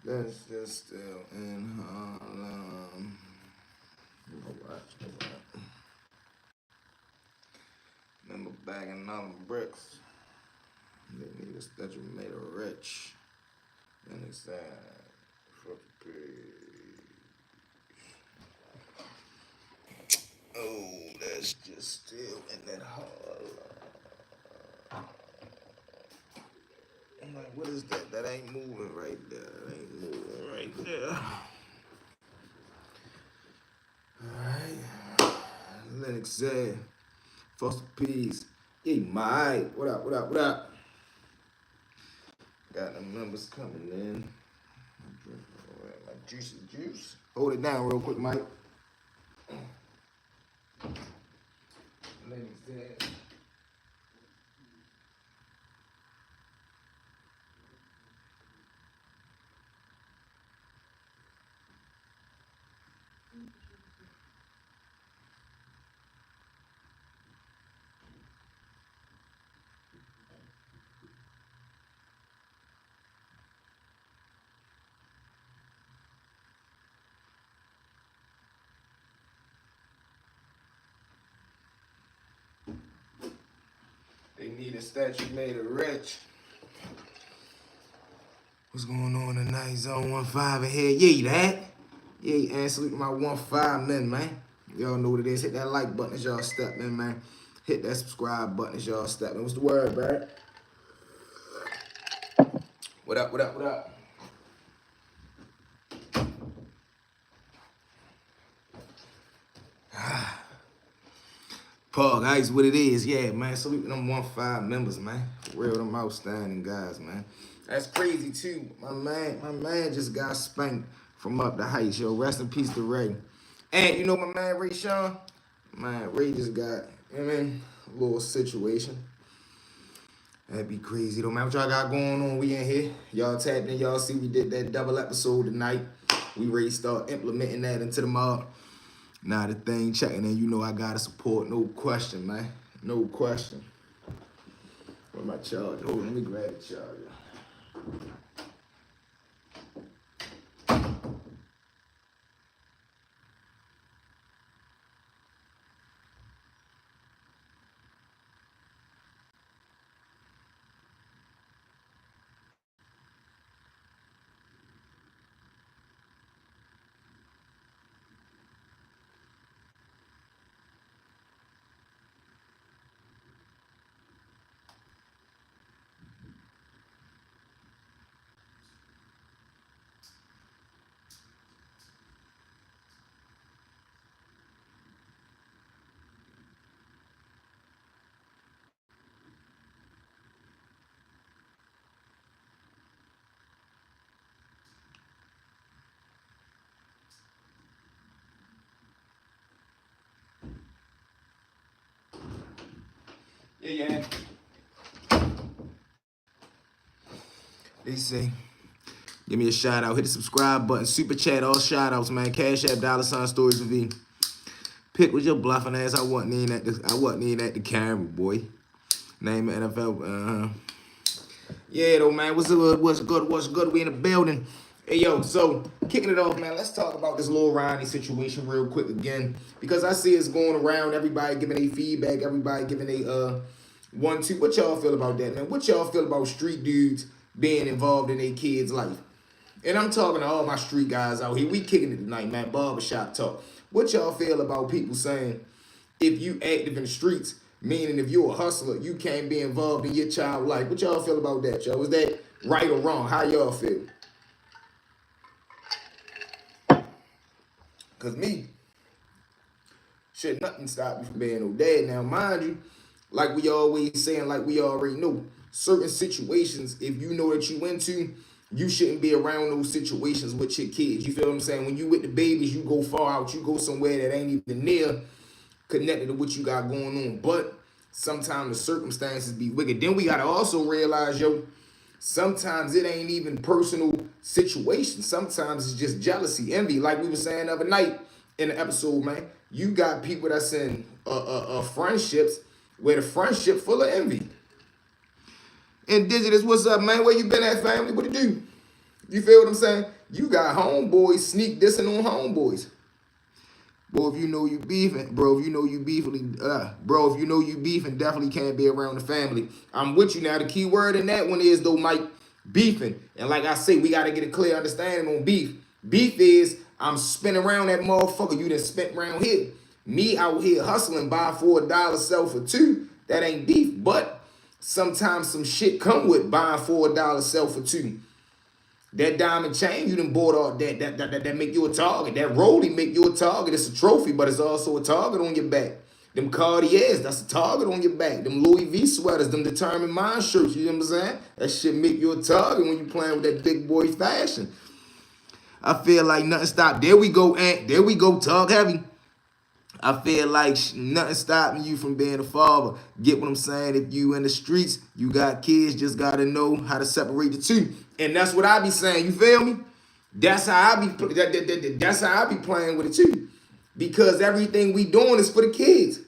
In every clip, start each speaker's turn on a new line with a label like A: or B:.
A: That's just still in Harlem. Alright. Remember bagging all them bricks. They need a statue made of rich. And it's sad. Fuck the pig. Oh, that's just still in that Harlem. I'm like, what is that? That ain't moving right there. That ain't moving right there. Alright. Lennox said, Foster Peas. Hey, Mike. What up, what up, what up? Got the members coming in. My juicy juice. Hold it down real quick, Mike. Lennox said. They need a statue made of rich. What's going on tonight? Zone 15 in here. Yeah, that. Yeah, and salute to my 15 men, man. Y'all know what it is. Hit that like button as y'all step in, man. Hit that subscribe button as y'all step in. What's the word, Barrett? What up, what up, what up? Pug, ice what it is. Yeah, man. Salute to them 15 members, man. For real, them outstanding guys, man. That's crazy, too. My man just got spanked from up the heights, yo. Rest in peace to Ray. And you know my man Ray Sean? Man, Ray just got, you know what I mean, a little situation. That'd be crazy, though, man. What y'all got going on? We in here. Y'all tapped in. Y'all see we did that double episode tonight. We ready to start implementing that into the mob. Now the thing checking in, you know I gotta support, no question, man. No question. Where's my charger? Hold on, let me grab the charger. Yeah. They say, give me a shout out. Hit the subscribe button. Super chat, all shout outs, man. Cash App, $ Stories of V. Pick with your bluffing ass. I wasn't even at the camera, boy. Name of NFL. Yeah, though, man. What's good? We in the building. Hey, yo, so kicking it off, man. Let's talk about this Lil Ronnie situation real quick again. Because I see it's going around. Everybody giving their feedback. Everybody giving their 1-2. What y'all feel about that, man? What y'all feel about street dudes being involved in their kids' life? And I'm talking to all my street guys out here. We kicking it tonight, man. Barbershop talk. What y'all feel about people saying if you active in the streets, meaning if you're a hustler, you can't be involved in your child life? What y'all feel about that, y'all? Is that right or wrong? How y'all feel? Because me, shit, nothing stop me from being no dad. Now, mind you, like we always saying, like we already know, certain situations, if you know that you into, you shouldn't be around those situations with your kids. You feel what I'm saying? When you with the babies, you go far out. You go somewhere that ain't even near connected to what you got going on. But sometimes the circumstances be wicked. Then we got to also realize, yo, sometimes it ain't even personal situations. Sometimes it's just jealousy, envy. Like we were saying the other night in the episode, man. You got people that's in friendships where the friendship full of envy. Indigenous, what's up, man? Where you been at, family? What it do? You feel what I'm saying? You got homeboys sneak dissing on homeboys. Bro, if you know you beefing, bro, if you know you beefing, bro, if you know you beefing, definitely can't be around the family. I'm with you now. The key word in that one is, though, Mike, beefing. And like I say, we got to get a clear understanding on beef. Beef is, I'm spinning around that motherfucker. You done spent around here. Me out here hustling, buy for $1, sell for $2. That ain't beef. But sometimes some shit come with buying for $1, sell for $2. That diamond chain you done bought all that make you a target. That rollie make you a target. It's a trophy, but it's also a target on your back. Them Cartiers, that's a target on your back. Them Louis V sweaters, them Determined Mind shirts, you know what I'm saying? That shit make you a target when you playing with that big boy fashion. I feel like nothing stopped. There we go, Ant. There we go, talk heavy. I feel like nothing stopping you from being a father. Get what I'm saying? If you in the streets, you got kids, just got to know how to separate the two. And that's what I be saying, you feel me? That's how I be that's how I be playing with it too. Because everything we doing is for the kids.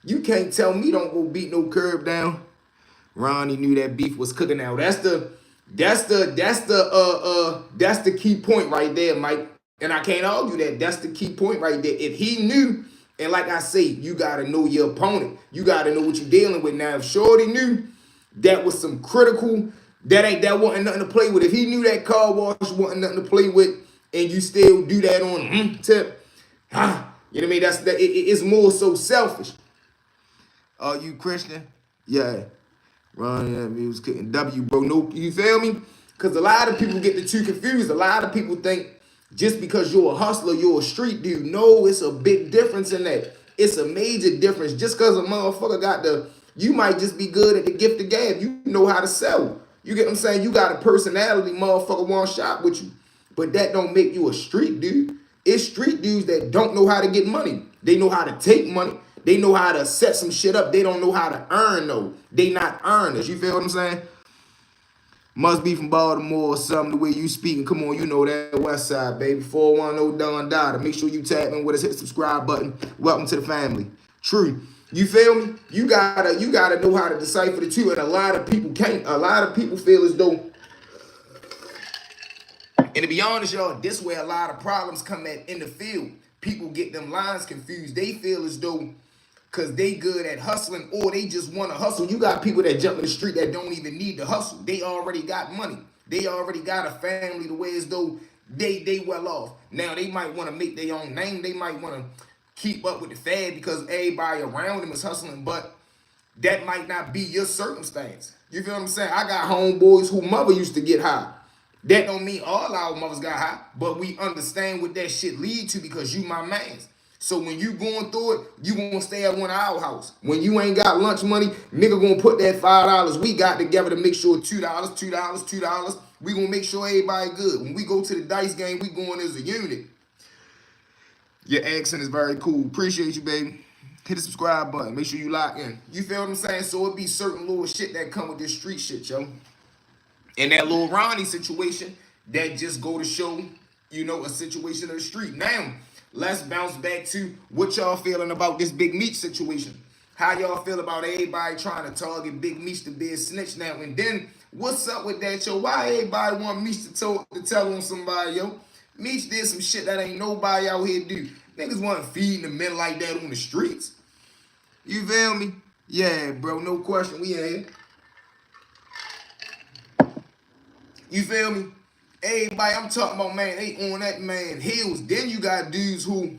A: You can't tell me don't go beat no curb down. Ronnie knew that beef was cooking now. That's the key point right there, Mike. And I can't argue that. That's the key point right there. If he knew, and like I say, you gotta know your opponent. You gotta know what you're dealing with. Now, if Shorty knew that was some critical, that wasn't nothing to play with. If he knew that car wash wasn't nothing to play with, and you still do that on tip, you know what I mean? It's more so selfish. Are you Christian? Yeah. Ronnie, that music kicking W, bro. No, you feel me? Because a lot of people get the two confused. A lot of people think just because you're a hustler, you're a street dude. No, it's a big difference in that. It's a major difference. Just because a motherfucker you might just be good at the gift of gab. You know how to sell. You get what I'm saying? You got a personality, motherfucker want to shop with you. But that don't make you a street dude. It's street dudes that don't know how to get money. They know how to take money. They know how to set some shit up. They don't know how to earn, though. They not earners. You feel what I'm saying? Must be from Baltimore or something, the way you speaking. Come on, you know that West Side, baby. 410 Don Dada. Make sure you tap in with us. Hit the subscribe button. Welcome to the family. True. You feel me? You gotta know how to decipher the two, and a lot of people can't. A lot of people feel as though, and to be honest, y'all, this where a lot of problems come at in the field. People get them lines confused. They feel as though because they good at hustling or they just want to hustle. You got people that jump in the street that don't even need to hustle. They already got money. They already got a family the way as though they well off. Now, they might want to make their own name. They might want to keep up with the fad because everybody around them is hustling, but that might not be your circumstance. You feel what I'm saying? I got homeboys who mother used to get high. That don't mean all our mothers got high, but we understand what that shit lead to because you my mans. So when you going through it, you gonna stay at one of our house. When you ain't got lunch money, nigga gonna put that $5 we got together to make sure $2. We gonna make sure everybody good. When we go to the dice game, we going as a unit. Your accent is very cool. Appreciate you, baby. Hit the subscribe button. Make sure you lock in. You feel what I'm saying? So it be certain little shit that come with this street shit, yo. And that little Ronnie situation, that just go to show, you know, a situation of the street. Now, let's bounce back to what y'all feeling about this Big Meech situation. How y'all feel about everybody trying to target Big Meech to be a snitch now? And then, what's up with that, yo? Why everybody want Meech to tell on somebody, yo? Meech did some shit that ain't nobody out here do. Niggas wasn't feeding the men like that on the streets. You feel me? Yeah, bro, no question. We in here. You feel me? Everybody, I'm talking about, man, they on that man heels. Then you got dudes who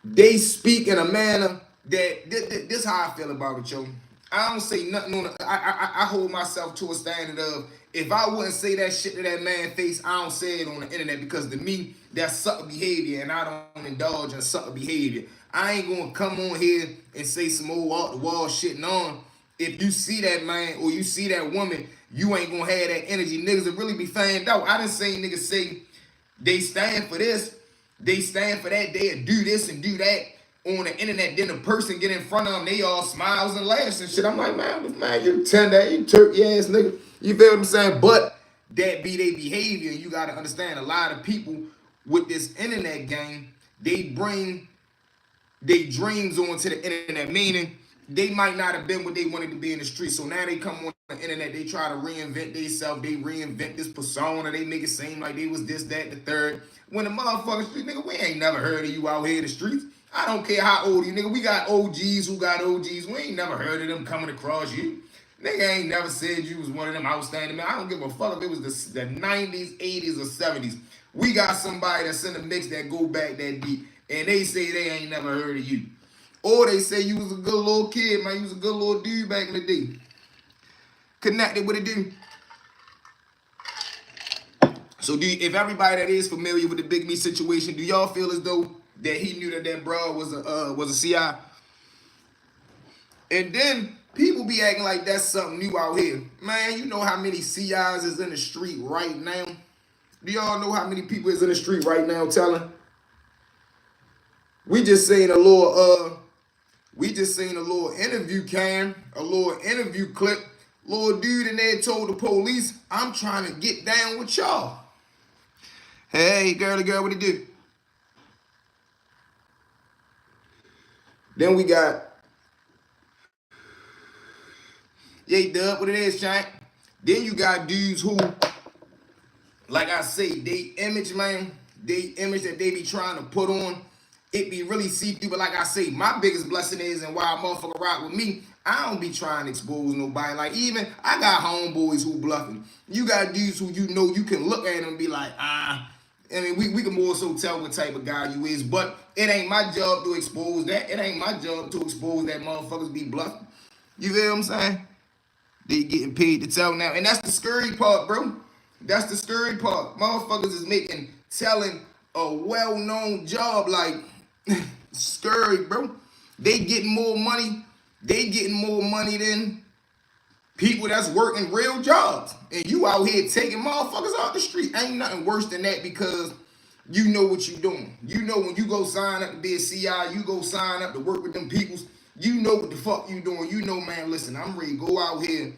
A: they speak in a manner that this how I feel about it, yo. I don't say nothing on the, I hold myself to a standard of if I wouldn't say that shit to that man's face, I don't say it on the internet because to me, that's sucker behavior and I don't indulge in sucker behavior. I ain't gonna come on here and say some old off the wall shit on. If you see that man or you see that woman, you ain't gonna have that energy. Niggas will really be fanned out. I done seen niggas say they stand for this, they stand for that, they'll do this and do that on the internet. Then the person get in front of them, they all smiles and laughs and shit. I'm like, man, you tender, you turkey ass nigga. You feel what I'm saying? But that be their behavior. You gotta understand a lot of people with this internet game, they bring their dreams onto the internet. Meaning, they might not have been what they wanted to be in the street. So now they come on the internet, they try to reinvent themselves, they reinvent this persona, they make it seem like they was this, that, the third. When the motherfuckers, nigga, we ain't never heard of you out here in the streets. I don't care how old you, nigga. We got OGs who got OGs. We ain't never heard of them coming across you. Nigga ain't never said you was one of them outstanding men. I don't give a fuck if it was the 90s, 80s, or 70s. We got somebody that's in the mix that go back that deep, and they say they ain't never heard of you. Or they say you was a good little kid, man. You was a good little dude back in the day. Connected with a dude. So if everybody that is familiar with the Big Me situation, do y'all feel as though that he knew that broad was a CI? And then people be acting like that's something new out here. Man, you know how many CIs is in the street right now? Do y'all know how many people is in the street right now telling? We just seen a little interview cam, a little interview clip. Little dude in there told the police, I'm trying to get down with y'all. Hey, girly girl, what it do? Then we got, yeah, Dub, what it is, Shank? Then you got dudes who, like I say, they image, man, they image that they be trying to put on, it be really see-through. But like I say, my biggest blessing is, and why a motherfucker rock with me, I don't be trying to expose nobody. Like, even, I got homeboys who bluffing. You got dudes who you know you can look at them and be like, I mean, we can more so tell what type of guy you is, but it ain't my job to expose that. It ain't my job to expose that motherfuckers be bluffing. You feel what I'm saying? They getting paid to tell now. And that's the scary part, bro. That's the scary part. Motherfuckers is telling a well-known job like scary, bro. They getting more money. They getting more money than people that's working real jobs. And you out here taking motherfuckers out the street. Ain't nothing worse than that, because you know what you doing. You know when you go sign up to be a CI, you go sign up to work with them peoples, you know what the fuck you doing. You know, man, listen, I'm ready to go out here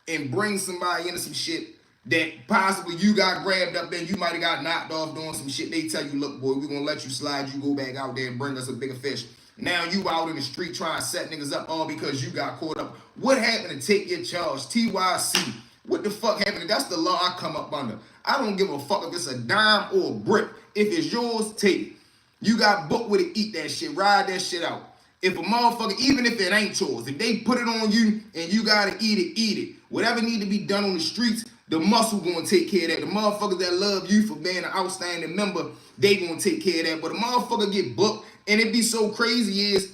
A: and bring somebody into some shit that possibly you got grabbed up in. You might have got knocked off doing some shit. They tell you, look, boy, we're going to let you slide. You go back out there and bring us a bigger fish. Now you out in the street trying to set niggas up all because you got caught up. What happened to take your charge? TYC. What the fuck happened? That's the law I come up under. I don't give a fuck if it's a dime or a brick. If it's yours, take it. You got booked with it, eat that shit. Ride that shit out. If a motherfucker, even if it ain't yours, if they put it on you and you gotta eat it, eat it. Whatever need to be done on the streets, the muscle gonna take care of that. The motherfuckers that love you for being an outstanding member, they gonna take care of that. But a motherfucker get booked, and it be so crazy is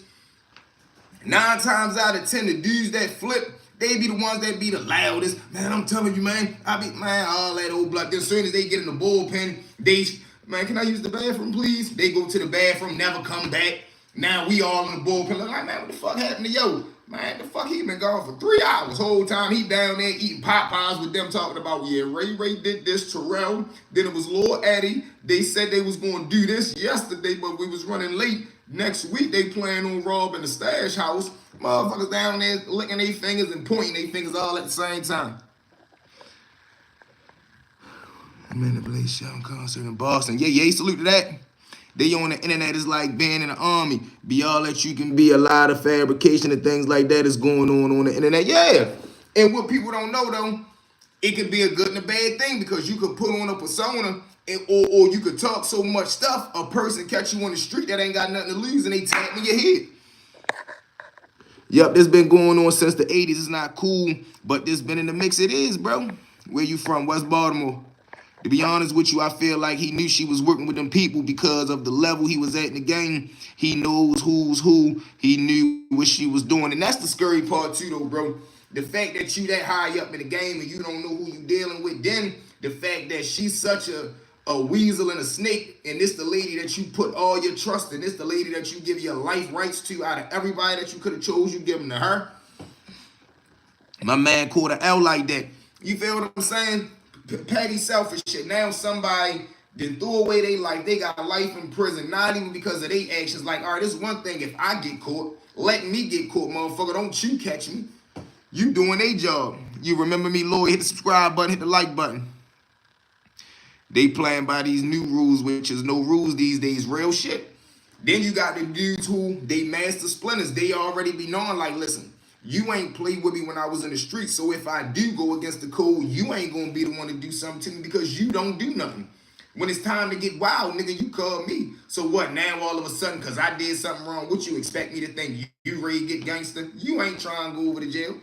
A: 9 times out of 10, the dudes that flip, they be the ones that be the loudest. Man, I'm telling you, man, all that old blood. As soon as they get in the bullpen, man, can I use the bathroom, please? They go to the bathroom, never come back. Now we all in the bullpen looking like, man, what the fuck happened to yo? Man, the fuck, he been gone for 3 hours. Whole time he down there eating Popeyes with them talking about, yeah, Ray did this, Terrell. Then it was Lil Eddie. They said they was going to do this yesterday, but we was running late. Next week, they plan on robbing the stash house. Motherfuckers down there licking their fingers and pointing their fingers all at the same time. I'm in the Blaze Shout concert in Boston. Yeah, salute to that. They on the internet is like being in the army. Be all that you can be. A lot of fabrication and things like that is going on the internet. Yeah. And what people don't know, though, it can be a good and a bad thing, because you could put on a persona or you could talk so much stuff, a person catch you on the street that ain't got nothing to lose and they tap in your head. Yep, this been going on since the 80s. It's not cool, but this been in the mix. It is, bro. Where you from? West Baltimore. To be honest with you, I feel like he knew she was working with them people because of the level he was at in the game. He knows who's who. He knew what she was doing. And that's the scary part too, though, bro. The fact that you that high up in the game and you don't know who you dealing with. Then the fact that she's such a weasel and a snake, and this the lady that you put all your trust in. This the lady that you give your life rights to out of everybody that you could have chose. You give them to her. My man caught an L like that. You feel what I'm saying? Petty selfish shit. Now somebody then threw away their life. They got life in prison, not even because of their actions. Like, all right, this is one thing. If I get caught, let me get caught, motherfucker. Don't you catch me. You doing a job. You remember me, Lloyd? Hit the subscribe button, hit the like button. They playing by these new rules, which is no rules these days. Real shit. Then you got the dudes who they master splinters. They already be knowing like, listen, you ain't played with me when I was in the street. So if I do go against the code, you ain't gonna be the one to do something to me because you don't do nothing. When it's time to get wild, nigga, you call me. So what, now all of a sudden, because I did something wrong, what you expect me to think? You ready to get gangster? You ain't trying to go over to jail.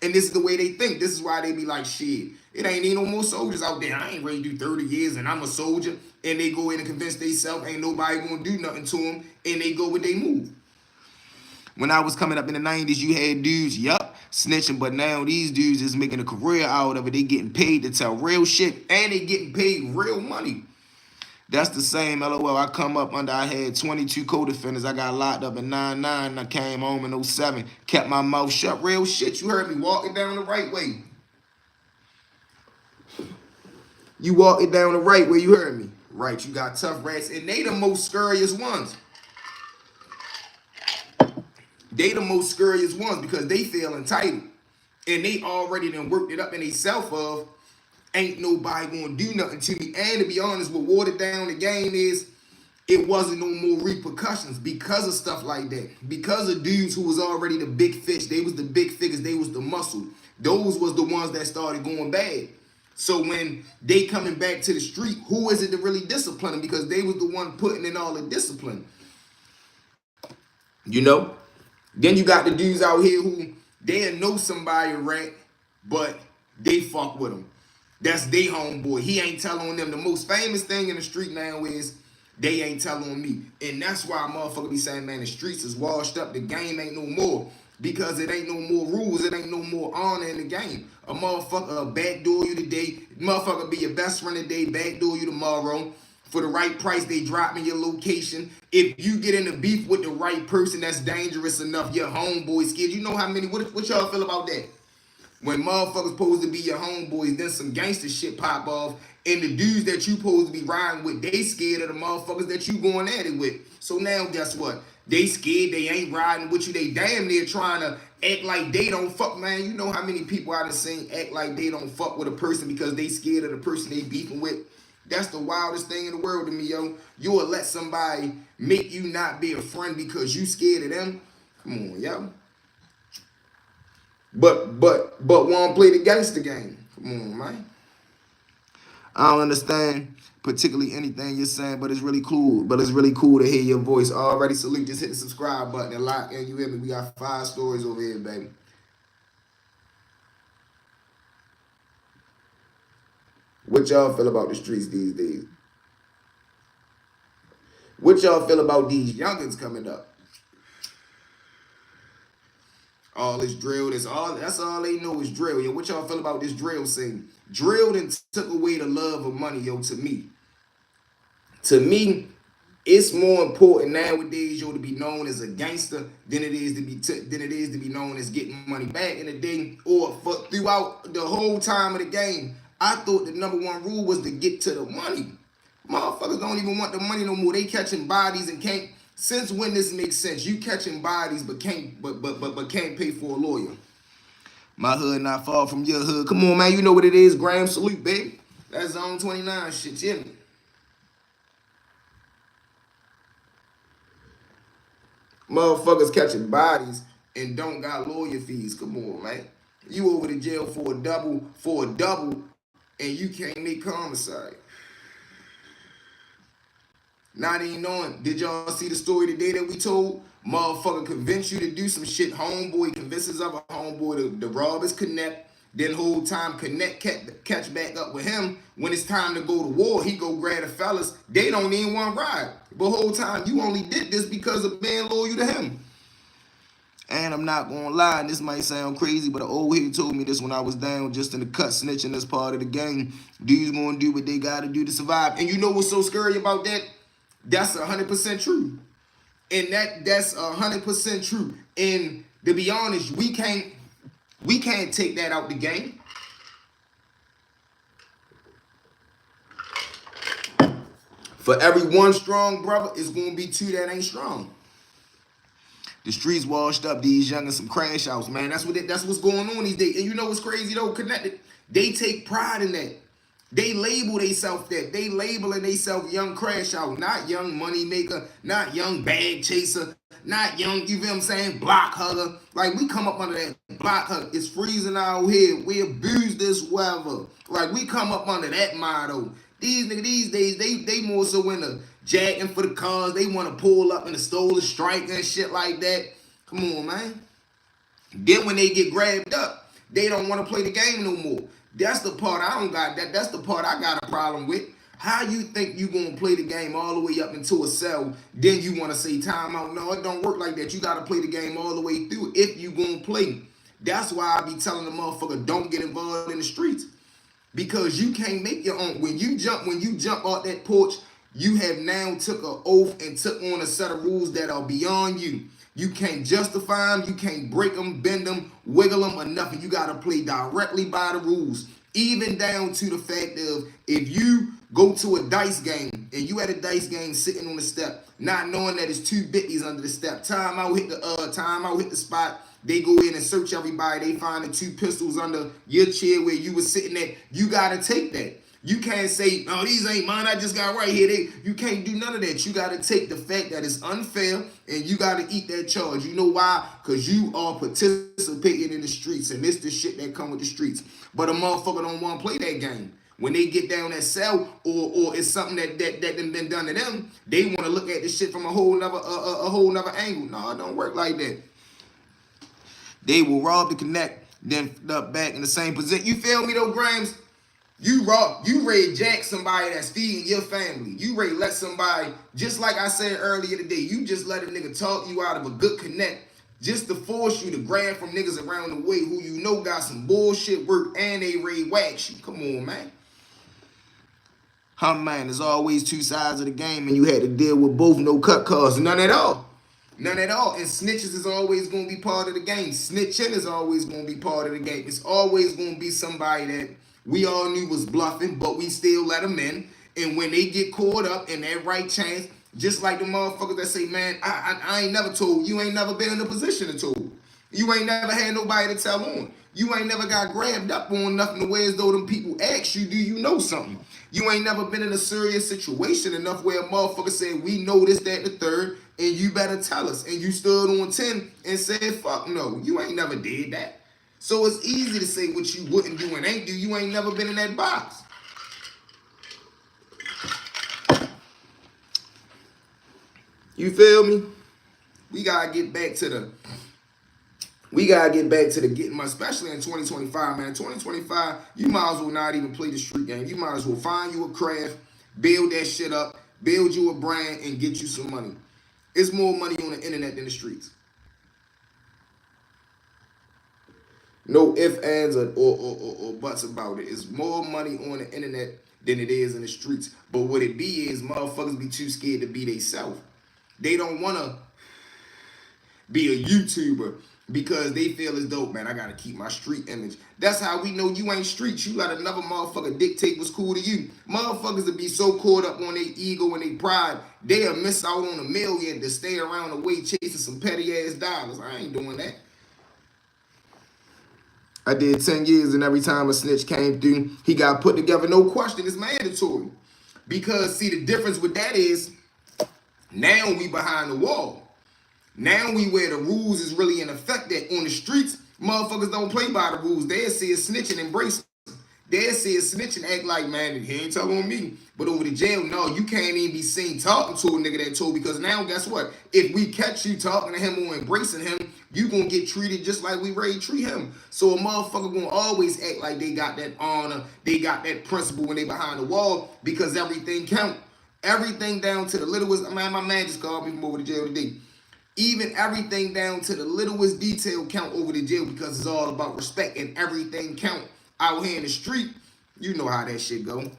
A: And this is the way they think. This is why they be like, shit, it ain't no more soldiers out there. I ain't ready to do 30 years and I'm a soldier. And they go in and convince themselves ain't nobody gonna do nothing to them. And they go with they move. When I was coming up in the 90s, you had dudes, snitching, but now these dudes is making a career out of it. They getting paid to tell real shit, and they getting paid real money. That's the same LOL. I come up under, I had 22 co-defendants. I got locked up in 99, and I came home in 07. Kept my mouth shut. Real shit. You heard me walking down the right way. You walk it down the right way, you heard me. Right, you got tough rats, and they the most scariest ones. They the most scariest ones because they feel entitled. And they already done worked it up in themselves of, ain't nobody gonna do nothing to me. And to be honest, what watered down the game is, it wasn't no more repercussions because of stuff like that. Because of dudes who was already the big fish. They was the big figures. They was the muscle. Those was the ones that started going bad. So when they coming back to the street, who is it to really discipline them? Because they was the one putting in all the discipline. You know? Then you got the dudes out here who they know somebody a rat, but they fuck with him. That's they homeboy. He ain't telling on them. The most famous thing in the street now is they ain't telling on me. And that's why a motherfucker be saying, man, the streets is washed up. The game ain't no more. Because it ain't no more rules. It ain't no more honor in the game. A motherfucker backdoor you today. Motherfucker be your best friend today, backdoor you tomorrow. For the right price, they drop in your location. If you get in a beef with the right person that's dangerous enough, your homeboy scared. You know how many, what y'all feel about that? When motherfuckers supposed to be your homeboys, then some gangster shit pop off, and the dudes that you supposed to be riding with, they scared of the motherfuckers that you going at it with. So now guess what? They scared, they ain't riding with you, they damn near trying to act like they don't fuck, man. You know how many people I done seen act like they don't fuck with a person because they scared of the person they beefing with? That's the wildest thing in the world to me, yo. You will let somebody make you not be a friend because you scared of them? Come on, yo. But want to play the gangster game. Come on, man. I don't understand particularly anything you're saying, but it's really cool. But it's really cool to hear your voice. Already salute. Just hit the subscribe button and lock in. You hear me? We got 5 stories over here, baby. What y'all feel about the streets these days? What y'all feel about these youngins coming up? All this drill, that's all they know is drill. Yo, what y'all feel about this drill scene? Drill done took away the love of money, yo, to me. To me, it's more important nowadays, yo, to be known as a gangster than it is to be known as getting money. Back in the day, or throughout the whole time of the game, I thought the '1 rule was to get to the money. Motherfuckers don't even want the money no more. They catching bodies and can't. Since when this makes sense? You catching bodies but can't pay for a lawyer. My hood not far from your hood. Come on, man. You know what it is. Graham salute, baby. That's Zone 29 shit. You hear me? Motherfuckers catching bodies and don't got lawyer fees. Come on, man. You over to jail for a double, and you can't make homicide. Not even knowing. Did y'all see the story today that we told? Motherfucker convinced you to do some shit. Homeboy convinces other homeboy to rob his Connect. Then whole time Connect catch back up with him. When it's time to go to war, he go grab the fellas. They don't even want to ride. But whole time you only did this because of being loyal to him. And I'm not gonna lie, and this might sound crazy, but an old head told me this when I was down just in the cut snitching as part of the game. Dudes gonna do what they gotta do to survive. And you know what's so scary about that? That's 100% true. And that's 100% true. And to be honest, we can't take that out the game. For every one strong brother, it's gonna be 2 that ain't strong. The streets washed up, these youngins some crash outs, man. That's what's going on these days. And you know what's crazy though? Connected. They take pride in that. They label themselves that. They labeling themselves young crash out, not young money maker, not young bag chaser, not young, you feel what I'm saying, block hugger. Like, we come up under that block hugger. It's freezing out here. We abuse this weather. Like, we come up under that motto. These niggas these days, they more so into jacking for the cars. They want to pull up in the stolen strike and shit like that. Come on, man. Then when they get grabbed up, they don't want to play the game no more. That's the part I don't got. That's the part I got a problem with. How you think you gonna play the game all the way up into a cell, then you want to say timeout? No, it don't work like that. You gotta play the game all the way through if you gonna play. That's why I be telling the motherfucker, don't get involved in the streets. Because you can't make your own. When you jump off that porch, you have now took an oath and took on a set of rules that are beyond you. You can't justify them, you can't break them, bend them, wiggle them, or nothing. You got to play directly by the rules. Even down to the fact of, if you go to a dice game and you at a dice game sitting on the step, not knowing that it's two biddies under the step, timeout hit the spot. They go in and search everybody. They find the two pistols under your chair where you was sitting at. You gotta take that. You can't say, "Oh, these ain't mine. I just got right here." You can't do none of that. You gotta take the fact that it's unfair, and you gotta eat that charge. You know why? Because you are participating in the streets, and this the shit that come with the streets. But a motherfucker don't want to play that game. When they get down that cell, or it's something that been done to them, they want to look at this shit from a whole nother angle. No, it don't work like that. They will rob the connect, then up back in the same position. You feel me though, Grimes? You ready to jack somebody that's feeding your family. You ready to let somebody, just like I said earlier today, you just let a nigga talk you out of a good connect just to force you to grab from niggas around the way who you know got some bullshit work and they ready to wax you. Come on, man. Man, there's always two sides of the game, and you had to deal with both. No cut calls, none at all. None at all. And snitches is always going to be part of the game. Snitching is always going to be part of the game. It's always going to be somebody that we all knew was bluffing, but we still let them in. And when they get caught up in that right chance, just like the motherfuckers that say, man, I ain't never told. You ain't never been in a position to told. You ain't never had nobody to tell on. You ain't never got grabbed up on nothing the way as though them people ask you, do you know something? You ain't never been in a serious situation enough where a motherfucker said, we know this, that, and the third, and you better tell us. And you stood on 10 and said, fuck no. You ain't never did that. So it's easy to say what you wouldn't do and ain't do. You ain't never been in that box. You feel me? We gotta get back to the getting money, especially in 2025, man. 2025, you might as well not even play the street game. You might as well find you a craft, build that shit up, build you a brand, and get you some money. It's more money on the internet than the streets. No ifs, ands, or buts about it. It's more money on the internet than it is in the streets. But what it be is motherfuckers be too scared to be themselves. They don't want to be a YouTuber because they feel as though, man, I got to keep my street image. That's how we know you ain't streets. You let another motherfucker dictate what's cool to you. Motherfuckers will be so caught up on their ego and their pride, they'll miss out on $1 million to stay around the way chasing some petty-ass dollars. I ain't doing that. I did 10 years, and every time a snitch came through, he got put together. No question, it's mandatory. Because, see, the difference with that is, now we behind the wall. Now we where the rules is really in effect. That on the streets, motherfuckers don't play by the rules. They'll see a snitch and embrace it. They'll see a snitch and act like, man, he ain't telling on me. But over the jail, no, you can't even be seen talking to a nigga that told, because now guess what? If we catch you talking to him or embracing him, you gonna get treated just like we ready to treat him. So a motherfucker gonna always act like they got that honor, they got that principle when they behind the wall, because everything count. Everything down to the littlest. Man, my man just called me from over the jail today. Even everything down to the littlest detail count over the jail, because it's all about respect, and everything count out here in the street. You know how that shit go.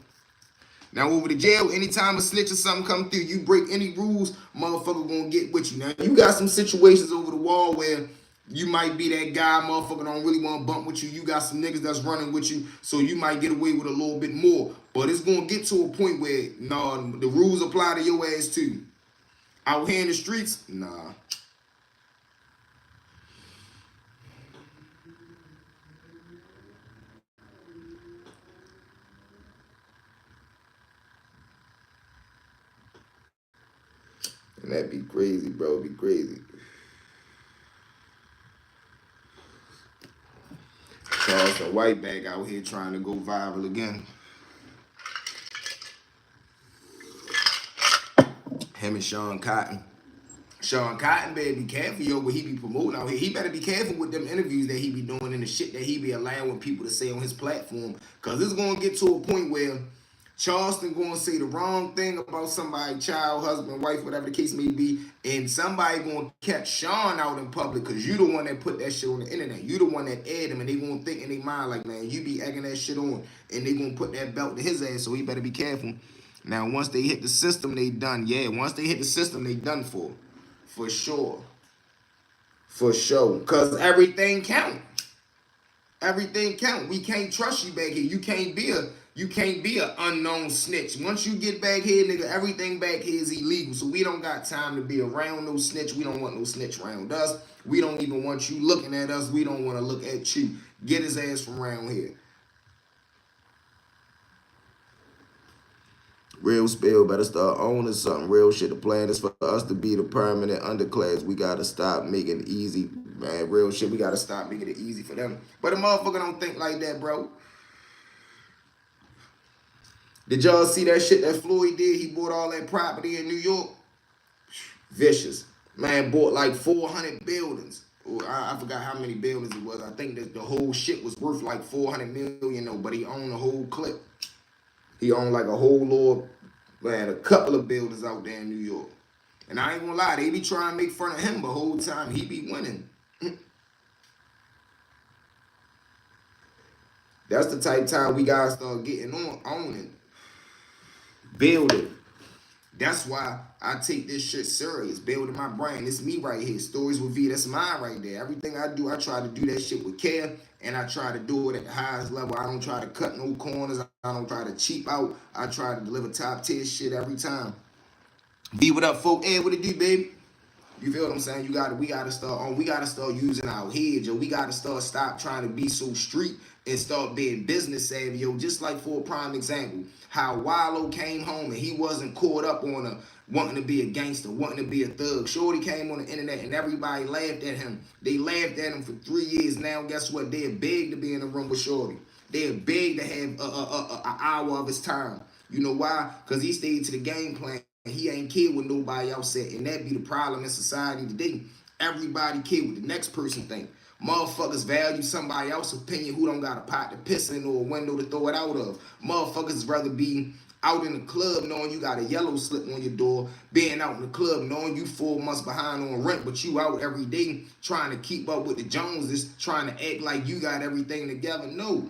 A: Now over the jail, anytime a snitch or something come through, you break any rules, motherfucker gonna get with you. Now you got some situations over the wall where you might be that guy, motherfucker don't really want to bump with you. You got some niggas that's running with you, so you might get away with a little bit more. But it's gonna get to a point where, no, the rules apply to your ass too. Out here in the streets, nah. That'd be crazy, bro. It'd be crazy. Charleston Whiteback out here trying to go viral again. Him and Sean Cotton. Sean Cotton better be careful, yo, what he be promoting out here. He better be careful with them interviews that he be doing and the shit that he be allowing people to say on his platform. Because it's going to get to a point where Charleston going to say the wrong thing about somebody, child, husband, wife, whatever the case may be, and somebody going to catch Sean out in public because you the one that put that shit on the internet. You the one that aired him, and they going to think in their mind like, man, you be egging that shit on, and they going to put that belt to his ass, so he better be careful. Now, once they hit the system, they done. Yeah, once they hit the system, they done for. For sure. For sure. Because everything count. Everything count. We can't trust you back here. You can't be an unknown snitch. Once you get back here, nigga, everything back here is illegal. So we don't got time to be around no snitch. We don't want no snitch around us. We don't even want you looking at us. We don't want to look at you. Get his ass from around here. Real spill better start owning something. Real shit. The plan is for us to be the permanent underclass. We gotta stop making it easy, man. Real shit. We gotta stop making it easy for them. But a motherfucker don't think like that, bro. Did y'all see that shit that Floyd did? He bought all that property in New York. Vicious. Man bought like 400 buildings. I forgot how many buildings it was. I think that the whole shit was worth like 400 million though, but he owned the whole clip. He owned like a whole little, man, a couple of buildings out there in New York. And I ain't gonna lie, they be trying to make fun of him the whole time. He be winning. That's the type of time we gotta start getting on, owning, building. That's why I take this shit serious, building my brain. It's me right here. Stories with V, that's mine right there. Everything I do, I try to do that shit with care, and I try to do it at the highest level. I don't try to cut no corners. I don't try to cheap out. I try to deliver top tier shit every time. V, what up, folk? Hey, what it do, baby? You feel what I'm saying? We gotta start using our heads, yo. We gotta stop trying to be so street and start being business savvy, yo. Just like for a prime example, how Wallow came home and he wasn't caught up on wanting to be a gangster, wanting to be a thug. Shorty came on the internet and everybody laughed at him. They laughed at him for 3 years. Now guess what? They're big to be in the room with Shorty. They're big to have an hour of his time. You know why? Because he stayed to the game plan. He ain't care what nobody else said. And that be the problem in society today. Everybody care what the next person think. Motherfuckers value somebody else's opinion who don't got a pot to piss in or a window to throw it out of. Motherfuckers rather be out in the club knowing you got a yellow slip on your door, being out in the club knowing you 4 months behind on rent, but you out every day trying to keep up with the Joneses, trying to act like you got everything together. No.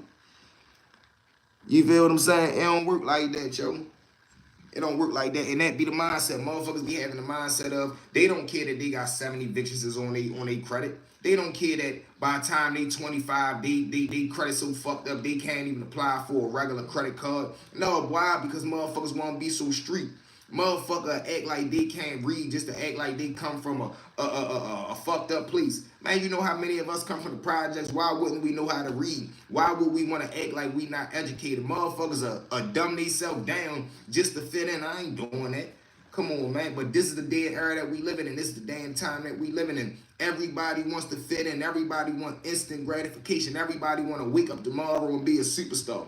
A: You feel what I'm saying? It don't work like that, yo. It don't work like that, and that be the mindset. Motherfuckers be having the mindset of they don't care that they got 70 victuals on they credit. They don't care that by the time they 25, they credit so fucked up they can't even apply for a regular credit card. No, why? Because motherfuckers want to be so street. Motherfucker act like they can't read just to act like they come from a fucked up place. Man, you know how many of us come from the projects? Why wouldn't we know how to read? Why would we want to act like we not educated? Motherfuckers are dumb themselves down just to fit in. I ain't doing that. Come on, man. But this is the day and era that we living in. This is the day and time that we living in. Everybody wants to fit in. Everybody wants instant gratification. Everybody want to wake up tomorrow and be a superstar.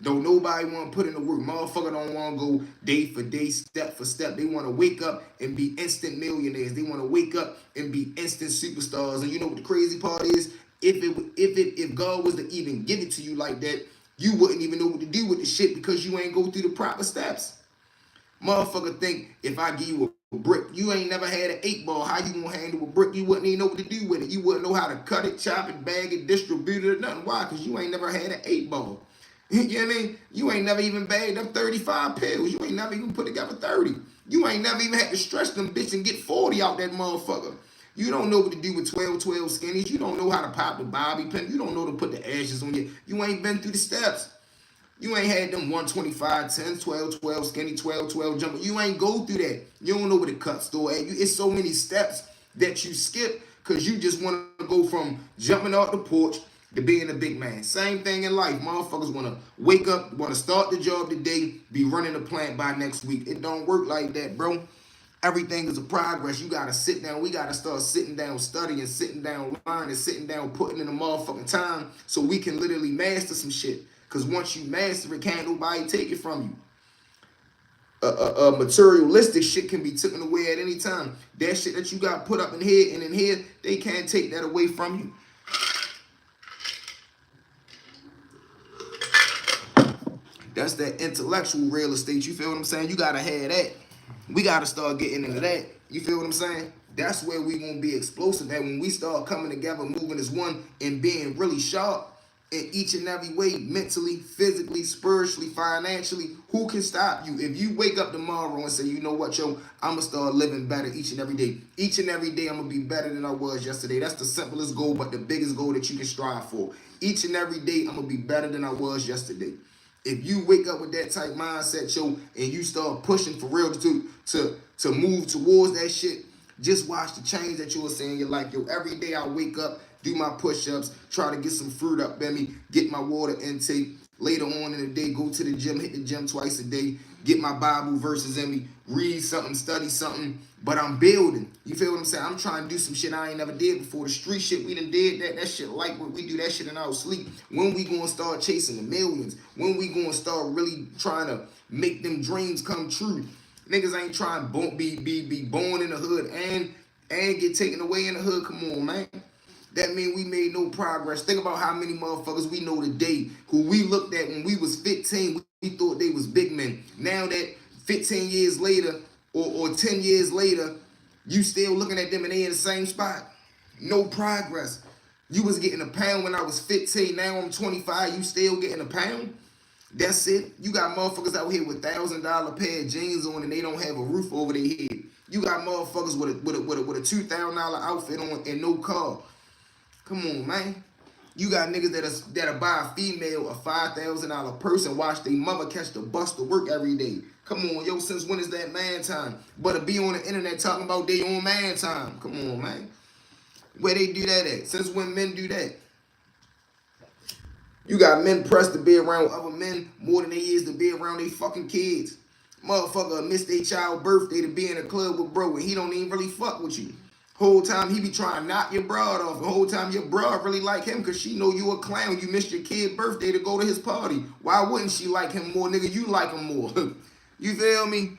A: Don't nobody want to put in the work. Motherfucker don't want to go day for day, step for step. They want to wake up and be instant millionaires. They want to wake up and be instant superstars. And you know what the crazy part is? If God was to even give it to you like that, you wouldn't even know what to do with the shit because you ain't go through the proper steps. Motherfucker think if I give you a brick, you ain't never had an 8-ball. How you gonna handle a brick? You wouldn't even know what to do with it. You wouldn't know how to cut it, chop it, bag it, distribute it, or nothing. Why? Because you ain't never had an 8-ball. You know what I mean? You ain't never even bagged up 35 pills. You ain't never even put together 30. You ain't never even had to stretch them bitch and get 40 out that motherfucker. You don't know what to do with 12 skinnies. You don't know how to pop the bobby pin. You don't know to put the ashes on you. You ain't been through the steps. You ain't had them 125, 10, 12, skinny, 12 jumper. You ain't go through that. You don't know where the cut store at. It's so many steps that you skip because you just want to go from jumping off the porch to being a big man. Same thing in life. Motherfuckers want to wake up, want to start the job today, be running the plant by next week. It don't work like that, bro. Everything is a progress. You gotta sit down. We gotta start sitting down, studying, sitting down, learning, sitting down, putting in the motherfucking time so we can literally master some shit. Cause once you master it, can't nobody take it from you. Materialistic shit can be taken away at any time. That shit that you got put up in here and in here, they can't take that away from you. That's that intellectual real estate. You feel what I'm saying? You gotta have that. We gotta start getting into that. You feel what I'm saying? That's where we gonna be explosive at when we start coming together, moving as one, and being really sharp in each and every way, mentally, physically, spiritually, financially. Who can stop you? If you wake up tomorrow and say, you know what, yo, I'm gonna start living better each and every day. Each and every day, I'm gonna be better than I was yesterday. That's the simplest goal, but the biggest goal that you can strive for. Each and every day, I'm gonna be better than I was yesterday. If you wake up with that type mindset, yo, and you start pushing for real to move towards that shit, just watch the change that you will see in your life. Yo, every day I wake up, do my push-ups, try to get some fruit up in me, get my water intake. Later on in the day, go to the gym, hit the gym twice a day, get my Bible verses in me, read something, study something. But I'm building. You feel what I'm saying? I'm trying to do some shit I ain't never did before. The street shit, we done did that. That shit like what we do that shit in our sleep. When we gonna start chasing the millions? When we gonna start really trying to make them dreams come true? Niggas ain't trying to be born in the hood and get taken away in the hood. Come on, man. That mean we made no progress. Think about how many motherfuckers we know today who we looked at when we was 15. We thought they was big men. Now that 15 years later or 10 years later, you still looking at them and they in the same spot. No progress. You was getting a pound when I was 15. Now I'm 25. You still getting a pound? That's it. You got motherfuckers out here with $1,000 pair of jeans on and they don't have a roof over their head. You got motherfuckers with a $2,000 outfit on and no car. Come on, man. You got niggas that'll buy a female a $5,000 purse and watch their mother catch the bus to work every day. Come on, yo, since when is that man time? But to be on the internet talking about their own man time. Come on, man. Where they do that at? Since when men do that? You got men pressed to be around other men more than they is to be around their fucking kids. Motherfucker miss their child birthday to be in a club with bro and he don't even really fuck with you. Whole time he be trying to knock your broad off. The whole time your broad really like him because she know you a clown. You missed your kid's birthday to go to his party. Why wouldn't she like him more, nigga? You like him more. You feel me?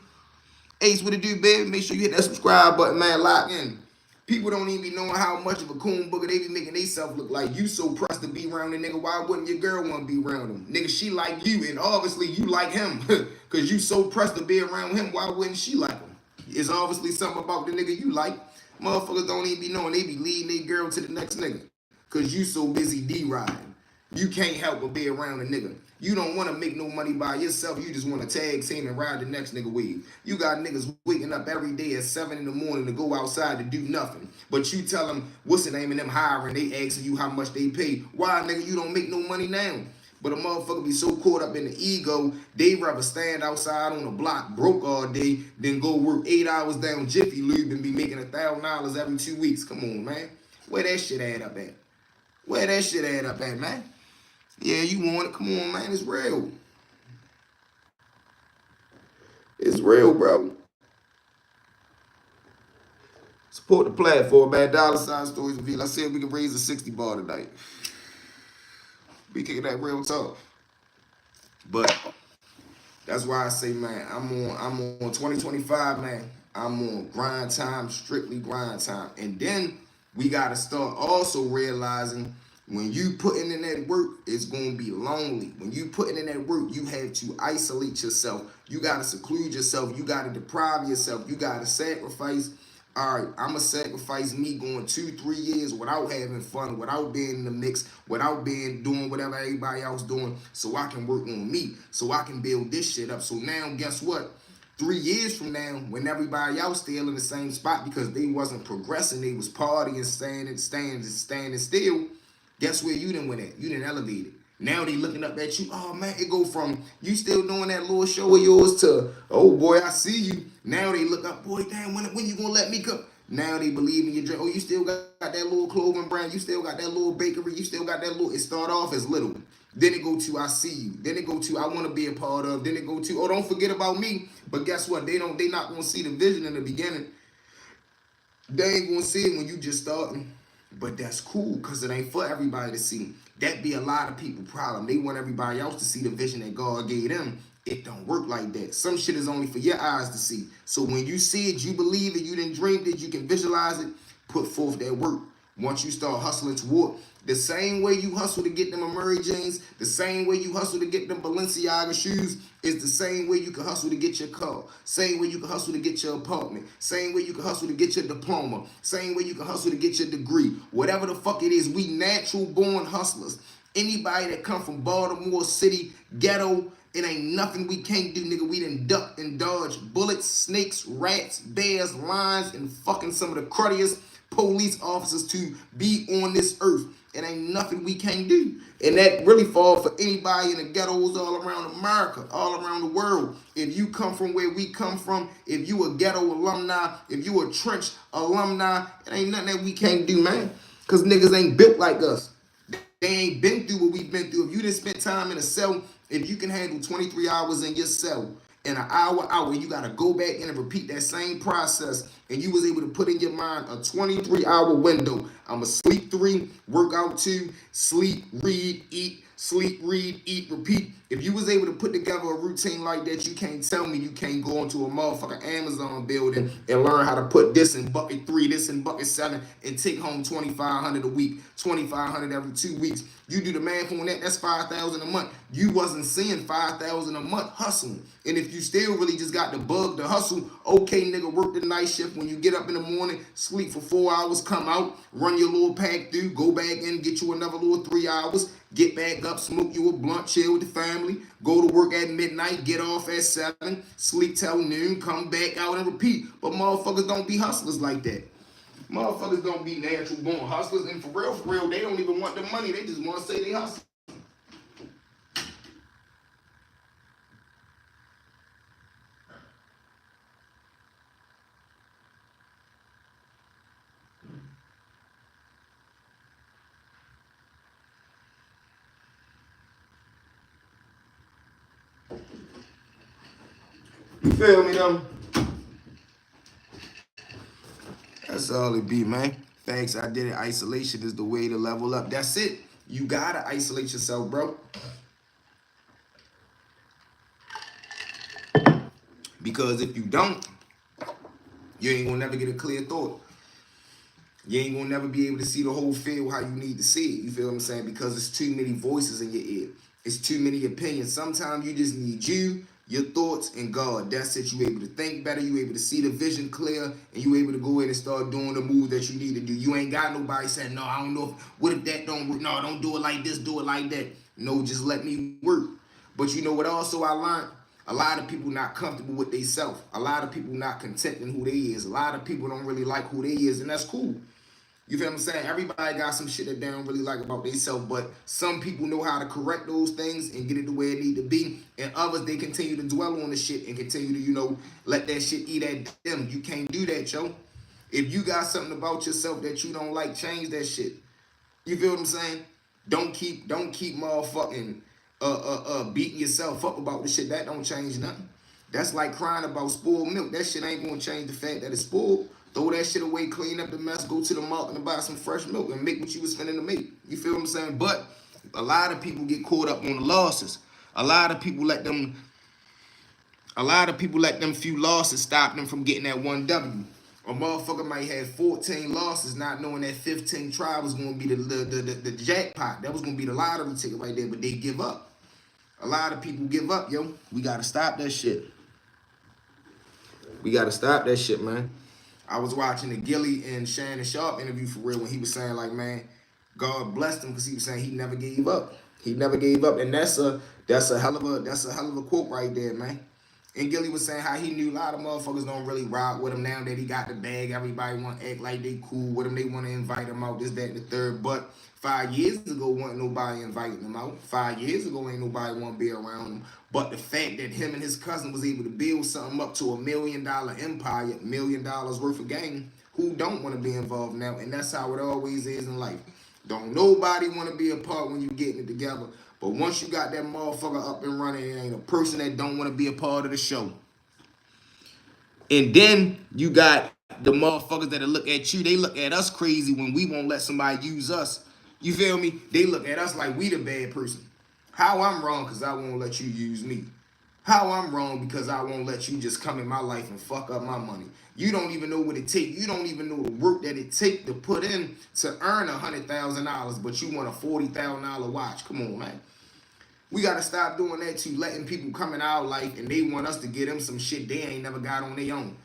A: Ace, what it do, baby? Make sure you hit that subscribe button, man. Lock in. People don't even be knowing how much of a coon booger they be making themselves look like. You so pressed to be around a nigga. Why wouldn't your girl want to be around him? Nigga, she like you, and obviously you like him. Because you so pressed to be around him, why wouldn't she like him? It's obviously something about the nigga you like. Motherfuckers don't even be knowing they be leading their girl to the next nigga. Because you so busy D-riding. You can't help but be around a nigga. You don't want to make no money by yourself. You just want to tag team and ride the next nigga wave. You got niggas waking up every day at 7 in the morning to go outside to do nothing. But you tell them, what's the name of them hiring? They asking you how much they pay. Why, nigga, you don't make no money now? But a motherfucker be so caught up in the ego, they rather stand outside on the block broke all day than go work 8 hours down Jiffy Lube and be making $1,000 every 2 weeks. Come on, man. Where that shit add up at? Where that shit add up at, man? Yeah, you want it? Come on, man. It's real. It's real, bro. Support the platform, man. $ Stories Reveal. I said we can raise a 60 bar tonight. We kicking that real talk. But that's why I say, man, I'm on 2025, man. I'm on grind time, strictly grind time. And then we gotta start also realizing when you putting in that work, it's gonna be lonely. When you putting in that work, you have to isolate yourself. You gotta seclude yourself. You gotta deprive yourself. You gotta sacrifice. All right, I'm going to sacrifice me going 2-3 years without having fun, without being in the mix, without doing whatever everybody else doing, so I can work on me, so I can build this shit up. So now, guess what? 3 years from now, when everybody else still in the same spot because they wasn't progressing, they was partying, standing still, guess where you done went at? You done elevated. Now they looking up at you. Oh, man, it go from you still doing that little show of yours to, oh, boy, I see you. Now they look up, boy, damn, when you going to let me come? Now they believe in your dream. Oh, you still got that little clothing brand. You still got that little bakery. You still got that little. It start off as little. Then it go to I see you. Then it go to I want to be a part of. Then it go to oh don't forget about me. But guess what? They not gonna see the vision in the beginning. They ain't gonna see it when you just starting. But that's cool because it ain't for everybody to see. That be a lot of people problem. They want everybody else to see the vision that God gave them. It don't work like that. Some shit is only for your eyes to see. So when you see it, you believe it, you didn't dream it, you can visualize it, put forth that work. Once you start hustling toward the same way you hustle to get them a Murray James, the same way you hustle to get them Balenciaga shoes, is the same way you can hustle to get your car. Same way you can hustle to get your apartment. Same way you can hustle to get your diploma. Same way you can hustle to get your degree. Whatever the fuck it is, we natural born hustlers. Anybody that come from Baltimore City, ghetto, it ain't nothing we can't do, nigga. We done ducked and dodged bullets, snakes, rats, bears, lions, and fucking some of the cruddiest police officers to be on this earth. It ain't nothing we can't do. And that really falls for anybody in the ghettos all around America, all around the world. If you come from where we come from, if you a ghetto alumni, if you a trench alumni, it ain't nothing that we can't do, man. Because niggas ain't built like us. They ain't been through what we've been through. If you didn't spend time in a cell, if you can handle 23 hours in your cell, in an hour, you got to go back in and repeat that same process. And you was able to put in your mind a 23-hour window. I'm going to sleep 3, work out 2, sleep, read, eat, sleep, read, eat, repeat. If you was able to put together a routine like that, you can't tell me you can't go into a motherfucking Amazon building and learn how to put this in bucket 3, this in bucket 7, and take home $2,500 a week, $2,500 every 2 weeks. You do the math on that, that's $5,000 a month. You wasn't seeing $5,000 a month hustling. And if you still really just got the bug to hustle, okay, nigga, work the night shift. When you get up in the morning, sleep for 4 hours, come out, run your little pack through, go back in, get you another little 3 hours, get back up, smoke you a blunt, chill with the family, go to work at midnight, get off at 7, sleep till noon, come back out and repeat. But motherfuckers don't be hustlers like that. Motherfuckers don't be natural born hustlers. And for real, they don't even want the money. They just want to say they hustle. You feel me, though? That's all it be, man. Thanks, I did it. Isolation is the way to level up. That's it. You gotta isolate yourself, bro. Because if you don't, you ain't gonna never get a clear thought. You ain't gonna never be able to see the whole field how you need to see it. You feel what I'm saying? Because it's too many voices in your ear. It's too many opinions. Sometimes you just need you, your thoughts, and God. That's it. You able to think better. You able to see the vision clear, and you able to go in and start doing the move that you need to do. You ain't got nobody saying, no, I don't know. What if that don't work? No, don't do it like this. Do it like that. No, just let me work. But you know what also I learned? A lot of people not comfortable with themselves. A lot of people not content in who they is. A lot of people don't really like who they is, and that's cool. You feel what I'm saying? Everybody got some shit that they don't really like about themselves, but some people know how to correct those things and get it the way it need to be, and others, they continue to dwell on the shit and continue to, let that shit eat at them. You can't do that, yo. If you got something about yourself that you don't like, change that shit. You feel what I'm saying? Don't keep motherfucking beating yourself up about the shit. That don't change nothing. That's like crying about spoiled milk. That shit ain't gonna change the fact that it's spoiled. Throw that shit away, clean up the mess, go to the market and buy some fresh milk and make what you was finna to make. You feel what I'm saying? But a lot of people get caught up on the losses. A lot of people let them few losses stop them from getting that 1W. A motherfucker might have 14 losses, not knowing that 15 try was gonna be the jackpot. That was gonna be the lottery ticket right there, but they give up. A lot of people give up, yo. We gotta stop that shit. We gotta stop that shit, man. I was watching the Gilly and Shannon Sharp interview for real when he was saying, like, man, God blessed him because he was saying he never gave up. He never gave up, and that's a hell of a quote right there, man. And Gilly was saying how he knew a lot of motherfuckers don't really ride with him now that he got the bag. Everybody want to act like they cool with him. They want to invite him out, this, that, and the third. But 5 years ago, wasn't nobody inviting him out. 5 years ago, ain't nobody want to be around him. But the fact that him and his cousin was able to build something up to $1 million empire, $1 million worth of game, who don't want to be involved now, and that's how it always is in life. Don't nobody want to be a part when you getting it together. But once you got that motherfucker up and running, it ain't a person that don't want to be a part of the show. And then you got the motherfuckers that look at you. They look at us crazy when we won't let somebody use us. You feel me? They look at us like we the bad person. How I'm wrong because I won't let you use me. How I'm wrong because I won't let you just come in my life and fuck up my money. You don't even know what it takes. You don't even know the work that it takes to put in to earn $100,000, but you want a $40,000 watch. Come on, man. We got to stop doing that too, letting people come in our life and they want us to get them some shit they ain't never got on their own.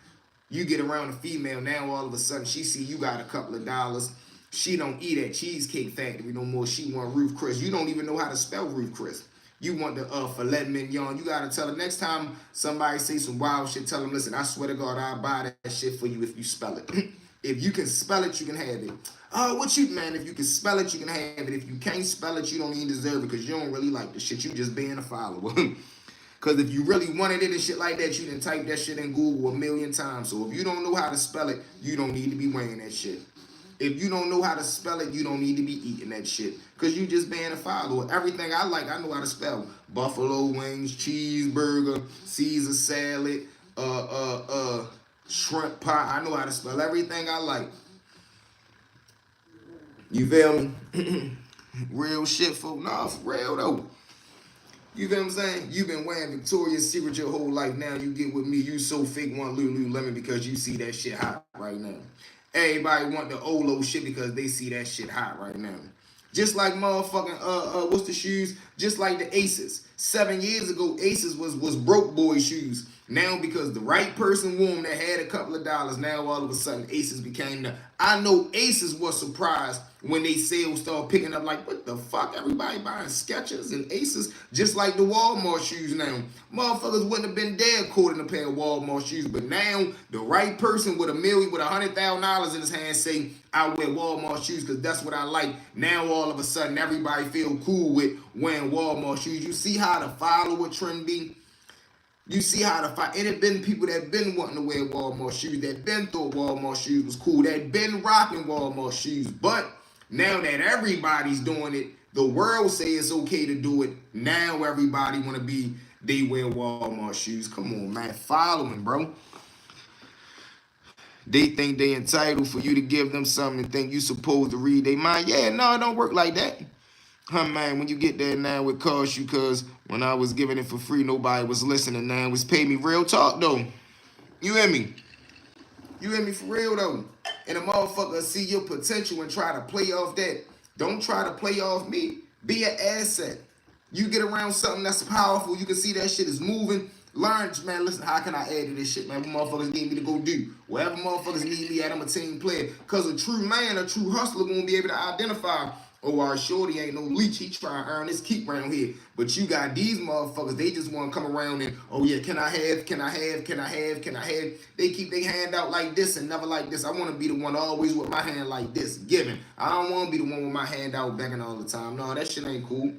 A: You get around a female, now all of a sudden she see you got a couple of dollars. She don't eat at Cheesecake Factory no more. She want Ruth Chris. You don't even know how to spell Ruth Chris. You want the filet mignon. You got to tell her next time somebody say some wild shit, tell them, listen, I swear to God, I'll buy that shit for you if you spell it. If you can spell it, you can have it. What you, man, if you can spell it, you can have it. If you can't spell it, you don't even deserve it because you don't really like the shit. You just being a follower. Because if you really wanted it and shit like that, you done type that shit in Google 1,000,000 times. So if you don't know how to spell it, you don't need to be wearing that shit. If you don't know how to spell it, you don't need to be eating that shit. Because you just being a follower. Everything I like, I know how to spell. Buffalo wings, cheeseburger, Caesar salad, shrimp pie. I know how to spell everything I like. You feel me? Real shit, folk. Nah, for real, though. You feel what I'm saying? You've been wearing Victoria's Secret your whole life. Now you get with me. You so fake want Lululemon because you see that shit hot right now. Everybody want the Olo shit because they see that shit hot right now. Just like motherfucking, what's the shoes? Just like the Aces. 7 years ago, Aces was broke boy shoes. Now because the right person won that had a couple of dollars, now all of a sudden Aces became the... I know Aces was surprised when they sales started picking up like, what the fuck? Everybody buying Skechers and Aces just like the Walmart shoes now. Motherfuckers wouldn't have been dead quoting a pair of Walmart shoes, but now the right person with $100,000 in his hand say, I wear Walmart shoes because that's what I like. Now all of a sudden everybody feel cool with wearing Walmart shoes. You see how the follower trend be? You see how the fight, and it been people that been wanting to wear Walmart shoes, that been thought Walmart shoes was cool, that been rocking Walmart shoes. But now that everybody's doing it, the world say it's okay to do it. Now everybody want to be, they wear Walmart shoes. Come on, man. Following, bro. They think they entitled for you to give them something and think you supposed to read their mind. Yeah, no, it don't work like that. Huh, man, when you get there now, it costs you because when I was giving it for free, nobody was listening. Now it was pay me real talk, though. You hear me? You hear me for real, though? And a motherfucker see your potential and try to play off that. Don't try to play off me. Be an asset. You get around something that's powerful. You can see that shit is moving. Learn, man, listen, how can I add to this shit, man? What motherfuckers need me to go do? Whatever motherfuckers need me at, I'm a team player. Because a true man, a true hustler won't be able to identify, oh, our shorty ain't no leech. He trying to earn his keep around here. But you got these motherfuckers, they just want to come around and, oh yeah, can I have, can I have, can I have, can I have? They keep their hand out like this and never like this. I want to be the one always with my hand like this, giving. I don't want to be the one with my hand out begging all the time. No, that shit ain't cool.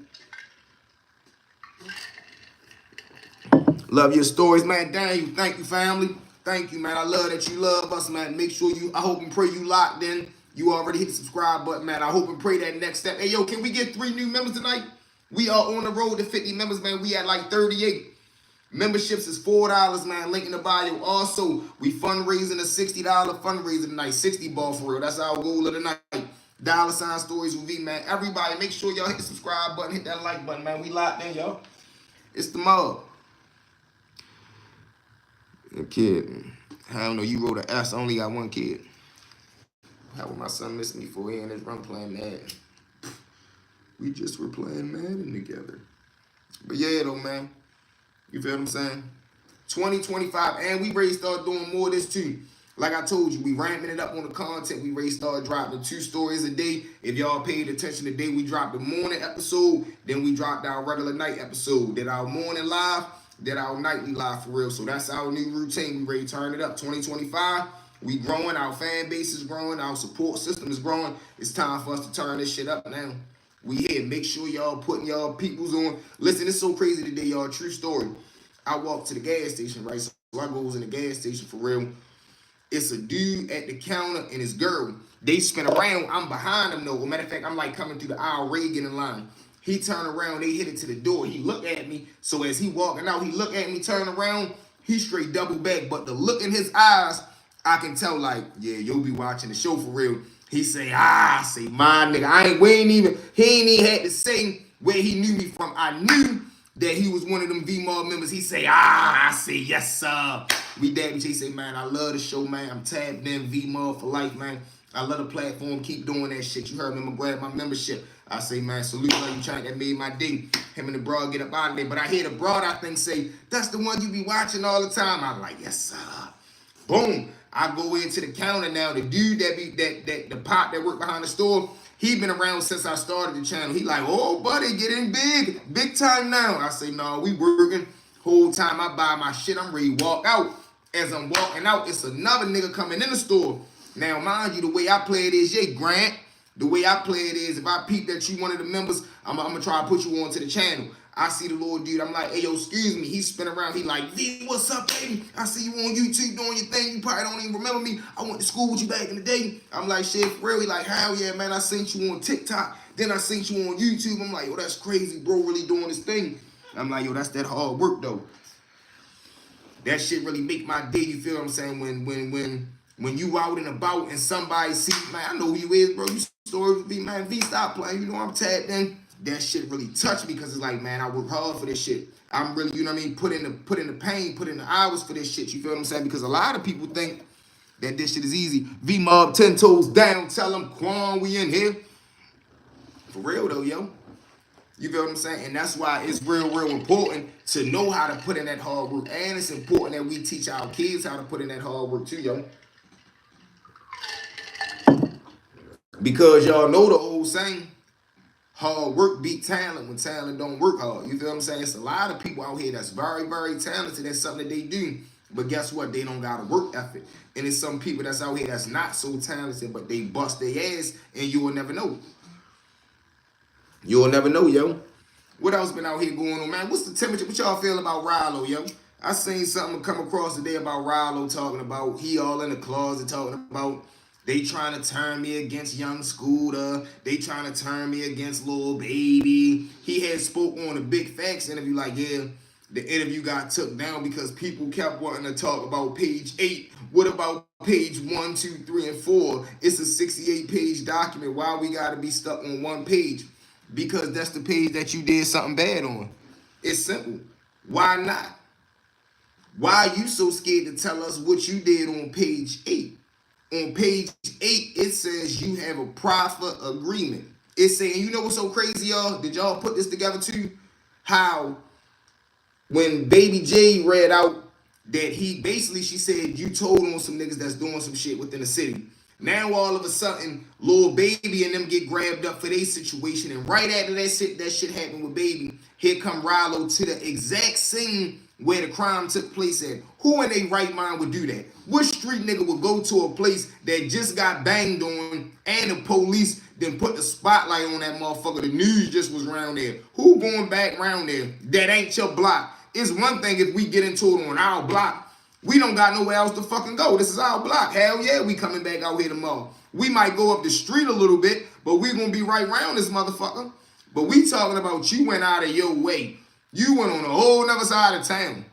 A: Love your stories, man. Damn you. Thank you, family. Thank you, man. I love that you love us, man. Make sure you, I hope and pray you locked in. You already hit the subscribe button, man. I hope and pray that next step. Hey, yo, can we get 3 new members tonight? We are on the road to 50 members, man. We at like 38. Memberships is $4, man. Link in the bio. Also, we fundraising a $60 fundraiser tonight. 60 ball for real. That's our goal of the night. $ stories with V, man. Everybody, make sure y'all hit the subscribe button. Hit that like button, man. We locked in, y'all. It's the mob. A kid. I don't know. You wrote an S. I only got 1 kid. How would my son miss me for he in his run playing Madden? We just were playing Madden together. But yeah, though, man. You feel what I'm saying? 2025, and we ready to start doing more of this too. Like I told you, we ramping it up on the content. We ready to start dropping 2 stories a day. If y'all paid attention today, we dropped the morning episode. Then we dropped our regular night episode. Did our morning live, did our nightly live for real. So that's our new routine. We ready to turn it up. 2025. We growing, our fan base is growing, our support system is growing. It's time for us to turn this shit up now. We here. Make sure y'all putting y'all peoples on. Listen, it's so crazy today, y'all. True story. I walked to the gas station, right? So I goes in the gas station for real. It's a dude at the counter and his girl. They spin around. I'm behind them though. Matter of fact, I'm like coming through the aisle, Reagan in line. He turned around. They hit it to the door. He looked at me. So as he walking out, he looked at me, turn around. He straight double back. But the look in his eyes, I can tell like, yeah, you'll be watching the show for real. He say, I say, my nigga, he ain't even had to say where he knew me from. I knew that he was one of them V-Mob members. He say, I say, yes, sir. We dad he say, man, I love the show, man. I'm tabbed in V-Mob for life, man. I love the platform. Keep doing that shit. You heard me, I'm gonna grab my membership. I say, man, salute you trying that made my day. Him and the broad get up out of there. But I hear the broad, I think, say, that's the one you be watching all the time. I'm like, yes, sir. Boom. I go into the counter now. The dude the pop that worked behind the store, he been around since I started the channel. He like, oh, buddy, getting big time now. I say, no, we working. Whole time I buy my shit, I'm ready to walk out. As I'm walking out, it's another nigga coming in the store. Now, mind you, the way I play it is, yeah, Grant. The way I play it is, if I peep that you one of the members, I'm gonna try to put you onto the channel. I see the little dude. I'm like, hey, yo, excuse me. He spin around. He like, V, what's up, baby? I see you on YouTube doing your thing. You probably don't even remember me. I went to school with you back in the day. I'm like, shit, for real? He like, hell yeah, man. I seen you on TikTok. Then I seen you on YouTube. I'm like, yo, that's crazy, bro, really doing his thing. I'm like, yo, that's that hard work, though. That shit really make my day, you feel what I'm saying? When you out and about and somebody see, man, I know who you is, bro. You story with me, man. V, stop playing. You know I'm tagged in. That shit really touched me because it's like, man, I work hard for this shit. I'm really, you know what I mean, put in the pain, put in the hours for this shit. You feel what I'm saying? Because a lot of people think that this shit is easy. V-Mob 10 toes down, tell them, Quan, we in here. For real though, yo. You feel what I'm saying? And that's why it's real important to know how to put in that hard work. And it's important that we teach our kids how to put in that hard work too, yo. Because y'all know the old saying, hard work beat talent when talent don't work hard. You feel what I'm saying? It's a lot of people out here that's very talented. That's something that they do. But guess what? They don't got a work ethic. And it's some people that's out here that's not so talented, but they bust their ass and you will never know. You'll never know, yo. What else been out here going on, man? What's the temperature? What y'all feel about Rollo, yo? I seen something come across today about Rollo talking about he all in the closet talking about they trying to turn me against Young Scooter. They trying to turn me against Lil Baby. He had spoke on a Big Facts interview like, yeah, the interview got took down because people kept wanting to talk about page 8. What about page 1, 2, 3, and 4? It's a 68-page document. Why we got to be stuck on one page? Because that's the page that you did something bad on. It's simple. Why not? Why are you so scared to tell us what you did on page 8? On page 8, it says you have a proffer agreement. It's saying, you know what's so crazy, y'all? Did y'all put this together too? How when Baby J read out that he basically, she said, you told on some niggas that's doing some shit within the city. Now all of a sudden, Lil Baby and them get grabbed up for their situation. And right after that shit happened with Baby, here come Rollo to the exact scene where the crime took place at. Who in their right mind would do that? What street nigga would go to a place that just got banged on and the police then put the spotlight on that motherfucker? The news just was around there. Who going back around there? That ain't your block. It's one thing if we get into it on our block. We don't got nowhere else to fucking go. This is our block. Hell yeah, we coming back out here tomorrow. We might go up the street a little bit, but we gonna be right around this motherfucker. But we talking about you went out of your way. You went on a whole nother side of town.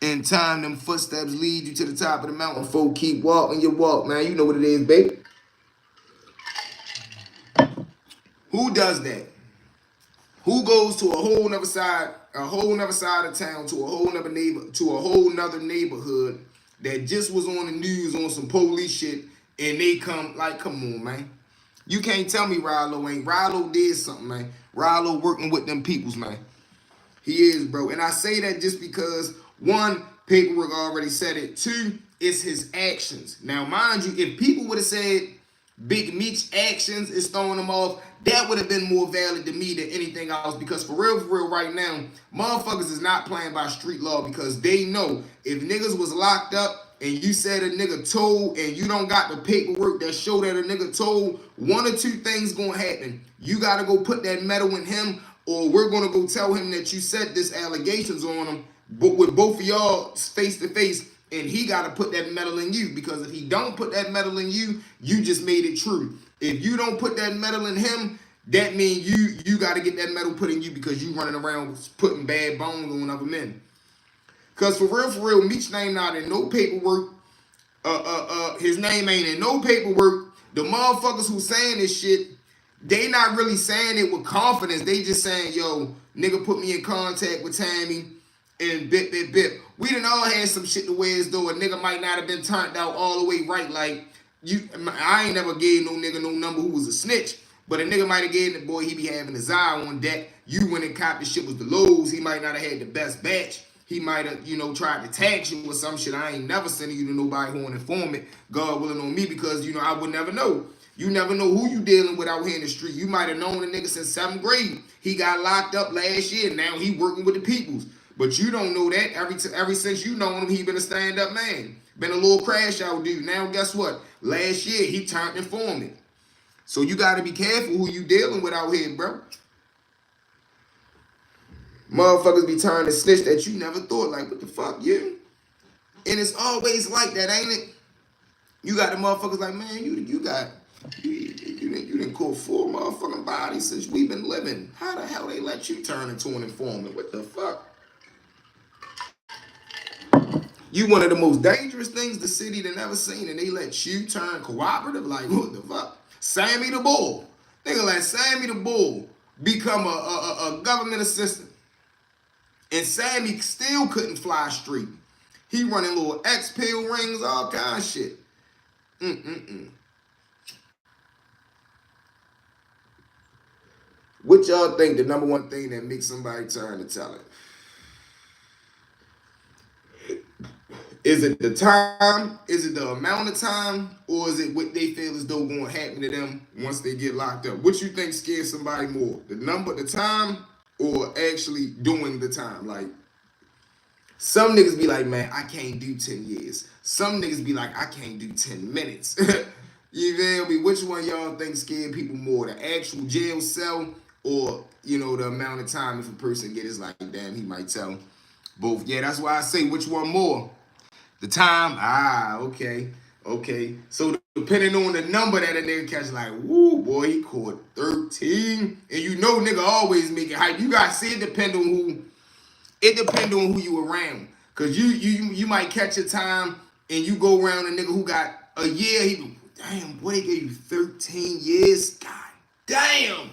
A: In time, them footsteps lead you to the top of the mountain. Folk, keep walking your walk, man. You know what it is, baby. Who does that? Who goes to a whole nother side of town, to a whole nother neighborhood that just was on the news on some police shit, and they come like, come on, man. You can't tell me Rollo ain't. Rollo did something, man. Rollo working with them peoples, man. He is, bro. And I say that just because, one, paperwork already said it. Two, it's his actions. Now, mind you, if people would have said Big Meech's actions is throwing them off, that would have been more valid to me than anything else. Because for real, right now, motherfuckers is not playing by street law because they know if niggas was locked up and you said a nigga told and you don't got the paperwork that show that a nigga told, one or two things gonna happen. You gotta go put that metal in him, or we're gonna go tell him that you said this allegations on him, but with both of y'all face to face, And he got to put that metal in you, because if he don't put that metal in you, you just made it true. If you don't put that metal in him, that means you got to get that metal put in you, because you running around putting bad bones on other men. Because for real, Meech name not in no paperwork. His name ain't in no paperwork. The motherfuckers who saying this shit, they not really saying it with confidence. They just saying, yo, nigga put me in contact with Tammy and bip. We done all had some shit to where as though a nigga might not have been turned out all the way right. Like, I ain't never gave no nigga no number who was a snitch. But a nigga might have gave the boy, he be having his eye on deck. You went and copped the shit with the lows. He might not have had the best batch. He might have, tried to tax you with some shit. I ain't never sending you to nobody who an informant. God willing on me, because, I would never know. You never know who you dealing with out here in the street. You might have known a nigga since 7th grade. He got locked up last year. Now he working with the peoples. But you don't know that. Ever since you known him, he been a stand-up man. Been a little crash out dude. Now guess what? Last year, he turned informant. So you got to be careful who you dealing with out here, bro. Motherfuckers be turning to snitch that you never thought. Like, what the fuck, you? And it's always like that, ain't it? You got the motherfuckers like, man, you didn't caught 4 motherfucking bodies since we've been living. How the hell they let you turn into an informant? What the fuck? You one of the most dangerous things the city done ever seen, and they let you turn cooperative? Like, what the fuck? Sammy the Bull. They gonna let Sammy the Bull become a government assistant. And Sammy still couldn't fly straight. He running little X-Pill rings, all kind of shit. What y'all think the number one thing that makes somebody turn to talent? Is it the time? Is it the amount of time? Or is it what they feel as though going to happen to them once they get locked up? What you think scares somebody more? The number, the time, or actually doing the time? Like, some niggas be like, man, I can't do 10 years. Some niggas be like, I can't do 10 minutes. You feel me? Which one y'all think scared people more? The actual jail cell, or, the amount of time if a person get his like, damn, he might tell both. Yeah, that's why I say which one more. The time, okay. So depending on the number that a nigga catch, like, woo, boy, he caught 13. And nigga always make it hype. You gotta see it depend on who you around. Cause you might catch a time and you go around a nigga who got a year, damn, boy, they gave you 13 years. God damn.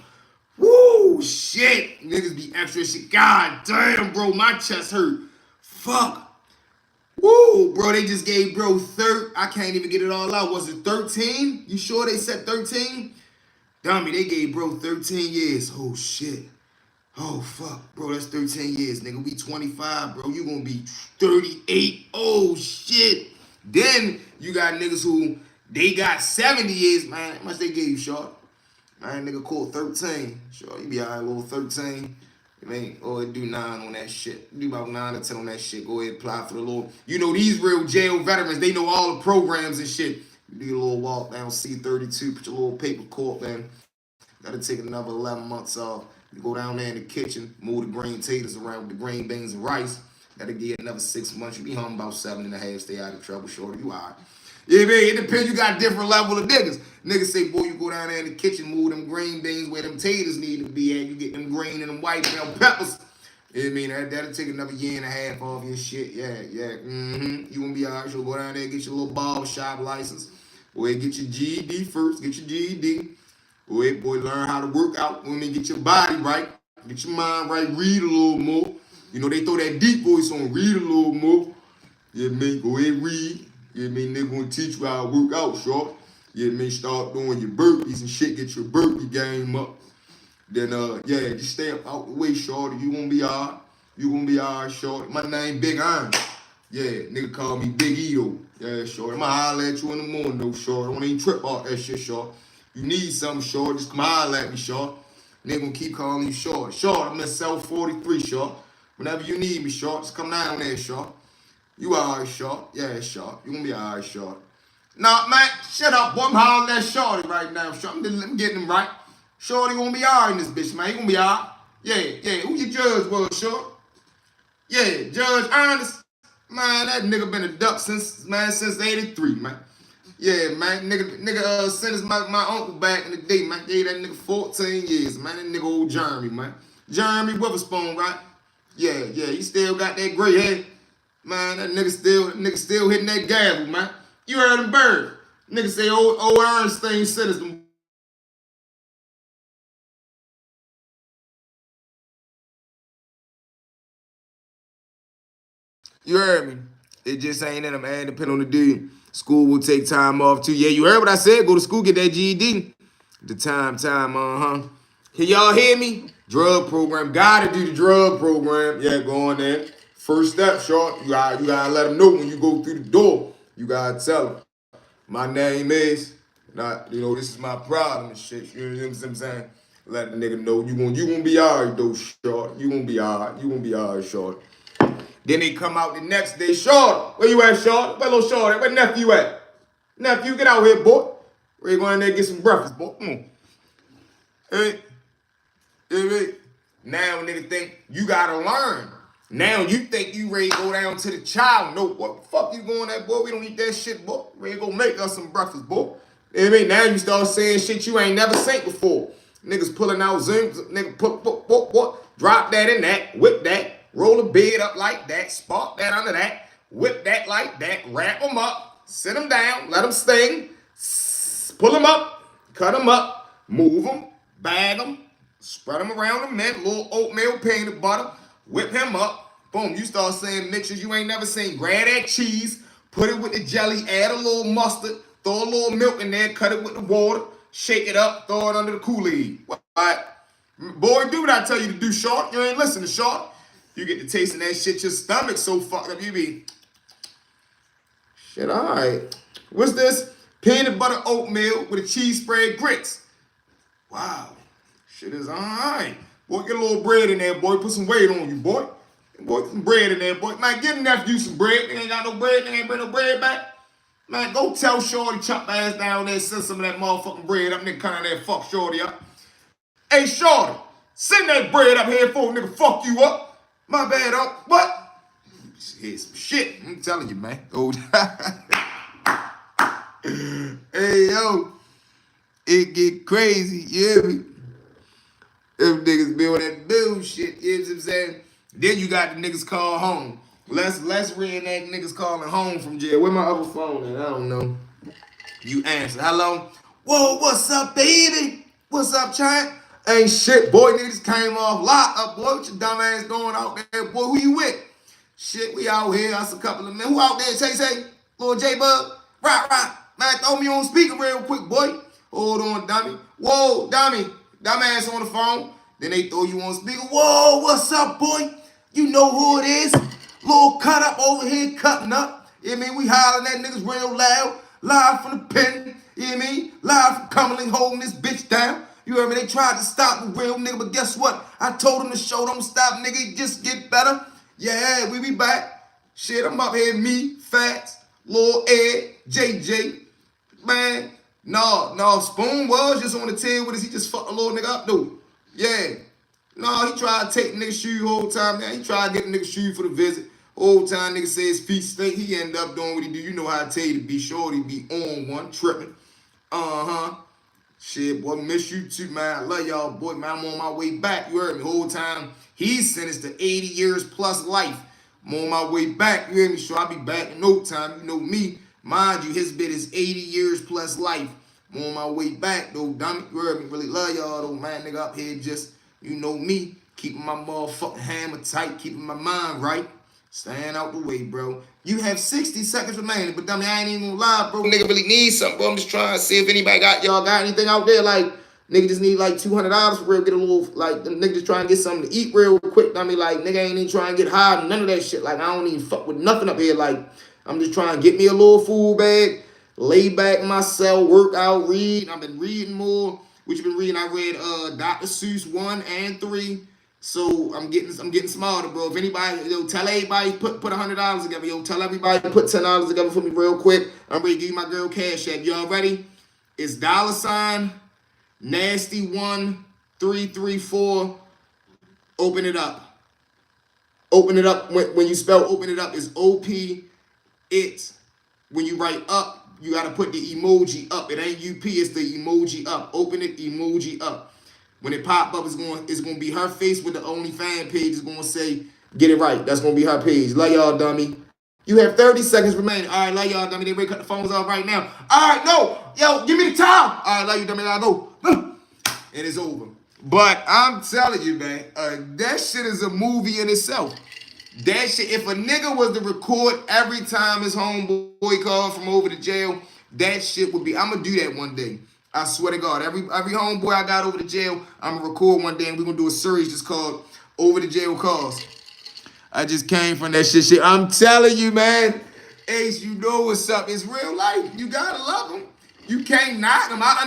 A: Woo, shit. Niggas be extra shit. God damn, bro, my chest hurt. Fuck. Woo, bro, they just gave bro I can't even get it all out. Was it 13? You sure they said 13? Dummy, they gave bro 13 years. Oh, shit. Oh, fuck. Bro, that's 13 years, nigga. We 25, bro. You gonna be 38. Oh, shit. Then you got niggas who, they got 70 years. Man, how much they gave you, short? Man, nigga called 13. Sure, you be all right, little 13. Go ahead, do 9 on that shit. Do about 9 or 10 on that shit. Go ahead, apply for the little. These real jail veterans, they know all the programs and shit. You do a little walk down C32, put your little paper court, man. Gotta take another 11 months off. You go down there in the kitchen, move the green taters around with the green beans and rice. Gotta get another 6 months. You be home about 7.5, stay out of trouble, shorty. You all right. Yeah, man, it depends. You got different level of niggas. Niggas say, boy, you go down there in the kitchen, move them green beans where them taters need to be at. You get them green and them white bell peppers. You know what I mean? That'll take another 1.5 years off your shit. Yeah. You gonna be all right. So go down there, get your little barbershop license. Go ahead, get your GED first. Get your GED. Go ahead, boy, learn how to work out. Get your body right. Get your mind right. Read a little more. They throw that deep voice on. Read a little more. Yeah, man, go ahead, read. Yeah, man, they're gonna teach you how to work out, short. Yeah, man, start doing your burpees and shit, get your burpee game up. Then, just stay up out the way, short. You gonna be all right. You gonna be all right, short. My name Big Iron. Yeah, nigga call me Big Eo. Yeah, short. I'ma holler at you in the morning, though, short. I don't even trip off that shit, short. You need something, short, just come holler at me, short. Nigga gonna keep calling you short. Short, I'm in cell 43, short. Whenever you need me, short, just come down there, short. You all right, short? Yeah, short. You gonna be all right, short. Nah, man, shut up, boy. I'm hollering at shorty right now, short. I'm getting him right. Shorty gonna be all right in this bitch, man. He gonna be all right. Yeah. Who your judge was, short? Yeah, Judge Ernest. Man, that nigga been a duck since 83, man. Yeah, man, nigga sent my uncle back in the day, man. Gave that nigga 14 years, man. That nigga old Jeremy, man. Jeremy Witherspoon, right? Yeah, he still got that gray hair. Man, that nigga still hitting that gavel, man. You heard him bird. Nigga say old Ernestine Sinners. You heard me. It just ain't in them, man. Depending on the dude. School will take time off too. Yeah, you heard what I said. Go to school, get that GED. The time, uh-huh. Can y'all hear me? Drug program. Gotta do the drug program. Yeah, go on there. First step, short. You gotta let them know when you go through the door. You gotta tell them. My name is, not, this is my problem and shit. You know what I'm saying? Let the nigga know you gonna be alright though, short. You gonna be alright. You gonna be alright, short. Then they come out the next day, short. Where you at, short? Where little short? Where nephew at? Nephew, get out here, boy. Where you going in there get some breakfast, boy? Come on. Hey. Now nigga think you gotta learn. Now you think you ready to go down to the child. No, what the fuck you going at, boy? We don't eat that shit, boy. We ain't gonna make us some breakfast, boy. You know what I mean? Now you start saying shit you ain't never seen before. Niggas pulling out Zooms, nigga put, drop that in that, whip that, roll the bed up like that, spark that under that, whip that like that, wrap them up, sit them down, let them sting, pull them up, cut them up, move them, bag them, spread them around the mint, little oatmeal peanut butter, whip him up. Boom, you start saying mixtures you ain't never seen. Grab that cheese, put it with the jelly, add a little mustard, throw a little milk in there, cut it with the water, shake it up, throw it under the Kool-Aid. All right? Boy, do what I tell you to do, short. You ain't listening, short. You get to tasting that shit, your stomach so fucked up, you be, shit, all right. What's this? Peanut butter oatmeal with a cheese spread grits. Wow. Shit is all right. Boy, get a little bread in there, boy. Put some weight on you, boy. Boy, get some bread in there, boy. Man, give nephew some bread. They ain't got no bread. They ain't bring no bread back. Man, go tell Shorty chop my ass down there, send some of that motherfucking bread up. Nigga come there, fuck Shorty up. Hey, Shorty, send that bread up here before nigga fuck you up. My bad, up. What? Here's some shit. I'm telling you, man. Oh, hey, yo. It get crazy, you hear me? Them niggas be on that bullshit, you know what I'm saying? Then you got the niggas call home. Let's reenact niggas calling home from jail. Where my other phone at? I don't know. You answer. Hello? Whoa, what's up, baby? What's up, Chant? Ain't shit, boy. Niggas came off lock up, boy. What your dumb ass doing out there, boy? Who you with? Shit, we out here. Us a couple of men. Who out there? Say, little J-Bug? Right. Man, throw me on speaker real quick, boy. Hold on, dummy. Whoa, dummy. Dumbass on the phone. Then they throw you on speaker. Whoa, what's up, boy? You know who it is. Little cut up over here, cutting up. You know what I mean? We hollering at niggas real loud. Live from the pen. You know what I mean? Live from Cumberland holding this bitch down. You heard me? They tried to stop the real nigga, but guess what? I told them to show them stop, nigga. Just get better. Yeah, we be back. Shit, I'm up here. Me, Fats, Lil Ed, JJ. Man, no, Spoon was just on the tail with us. He just fucked the little nigga up, though. Yeah. No, he tried to take the nigga shoe the whole time, man. He tried to get the nigga shoe for the visit. Whole time nigga say his feet stink. He ended up doing what he do. You know how I tell you to be sure he be on one, tripping. Shit, boy, miss you too, man. I love y'all, boy, man. I'm on my way back. You heard me. Whole time he's sentenced to 80 years plus life. I'm on my way back. You hear me? Sure, I'll be back in no time. You know me. Mind you, his bid is 80 years plus life. I'm on my way back, though, dummy. You heard me? Really love y'all, though, man. Nigga up here just, you know me. Keeping my motherfucking hammer tight. Keeping my mind right. Staying out the way, bro. You have 60 seconds remaining, but dummy, I ain't even gonna lie, bro. Nigga really needs something, bro. I'm just trying to see if anybody got anything out there. Like, nigga just need like $200 for real. Get a little, like, the nigga just trying to get something to eat real quick. Dummy, like, nigga ain't even trying to get high, none of that shit. Like, I don't even fuck with nothing up here. Like, I'm just trying to get me a little food bag, lay back in my cell, work out, read. I've been reading more. What you been reading? I read Dr. Seuss 1 and 3. So I'm getting smarter, bro. If anybody, tell everybody put $100 together. Tell everybody to put $10 together for me real quick. I'm ready to give you my girl Cash App. Y'all ready? It's $Nasty1334. Open it up. Open it up. When you spell open it up, is O-P, it. When you write up, you got to put the emoji up. It ain't UP, it's the emoji up. Open it, emoji up. When it pop up, it's gonna be her face with the OnlyFans page. It's gonna say, get it right. That's gonna be her page. Love y'all, dummy. You have 30 seconds remaining. All right, love y'all, dummy. They ready to cut the phones off right now. All right, no. Yo, give me the time. All right, love you, dummy. I go. And it's over. But I'm telling you, man, that shit is a movie in itself. That shit, if a nigga was to record every time his homeboy called from over to jail, that shit would be, I'm gonna do that one day. I swear to God, every homeboy I got over to jail, I'm gonna record one day and we're gonna do a series just called Over the Jail Calls. I just came from that shit. I'm telling you, man. Ace, you know what's up. It's real life. You gotta love them. You can't knock them. I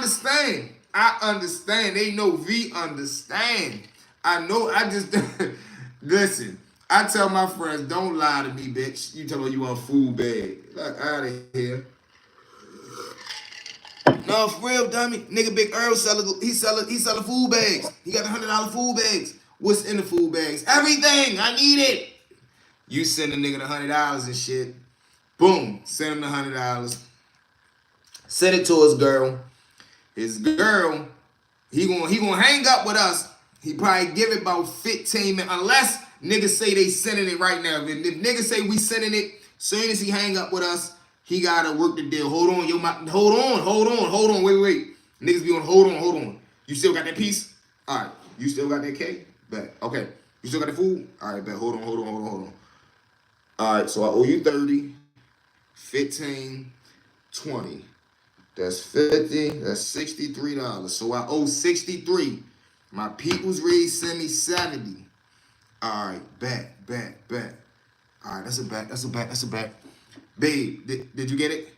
A: understand. They know V understand. I know. I just listen. I tell my friends, don't lie to me, bitch. You tell me you want a food bag. Fuck out of here. No, for real, dummy. Nigga Big Earl he selling food bags. He got $100 food bags. What's in the food bags? Everything. I need it. You send a nigga the $100 and shit. Boom. Send him the $100. Send it to his girl. His girl, he gonna hang up with us. He probably give it about 15 minutes. Unless niggas say they sending it right now. If niggas say we sending it, soon as he hang up with us, he gotta work the deal. Hold on, hold on, wait. Niggas be on hold on. You still got that piece? All right. You still got that cake? Bet. Okay. You still got the food? All right, bet. Hold on. All right, so I owe you 30, 15, 20. That's 50. That's $63. So I owe 63. My people's ready to send me 70. All right, bet. All right, that's a bet. Babe, did you get it?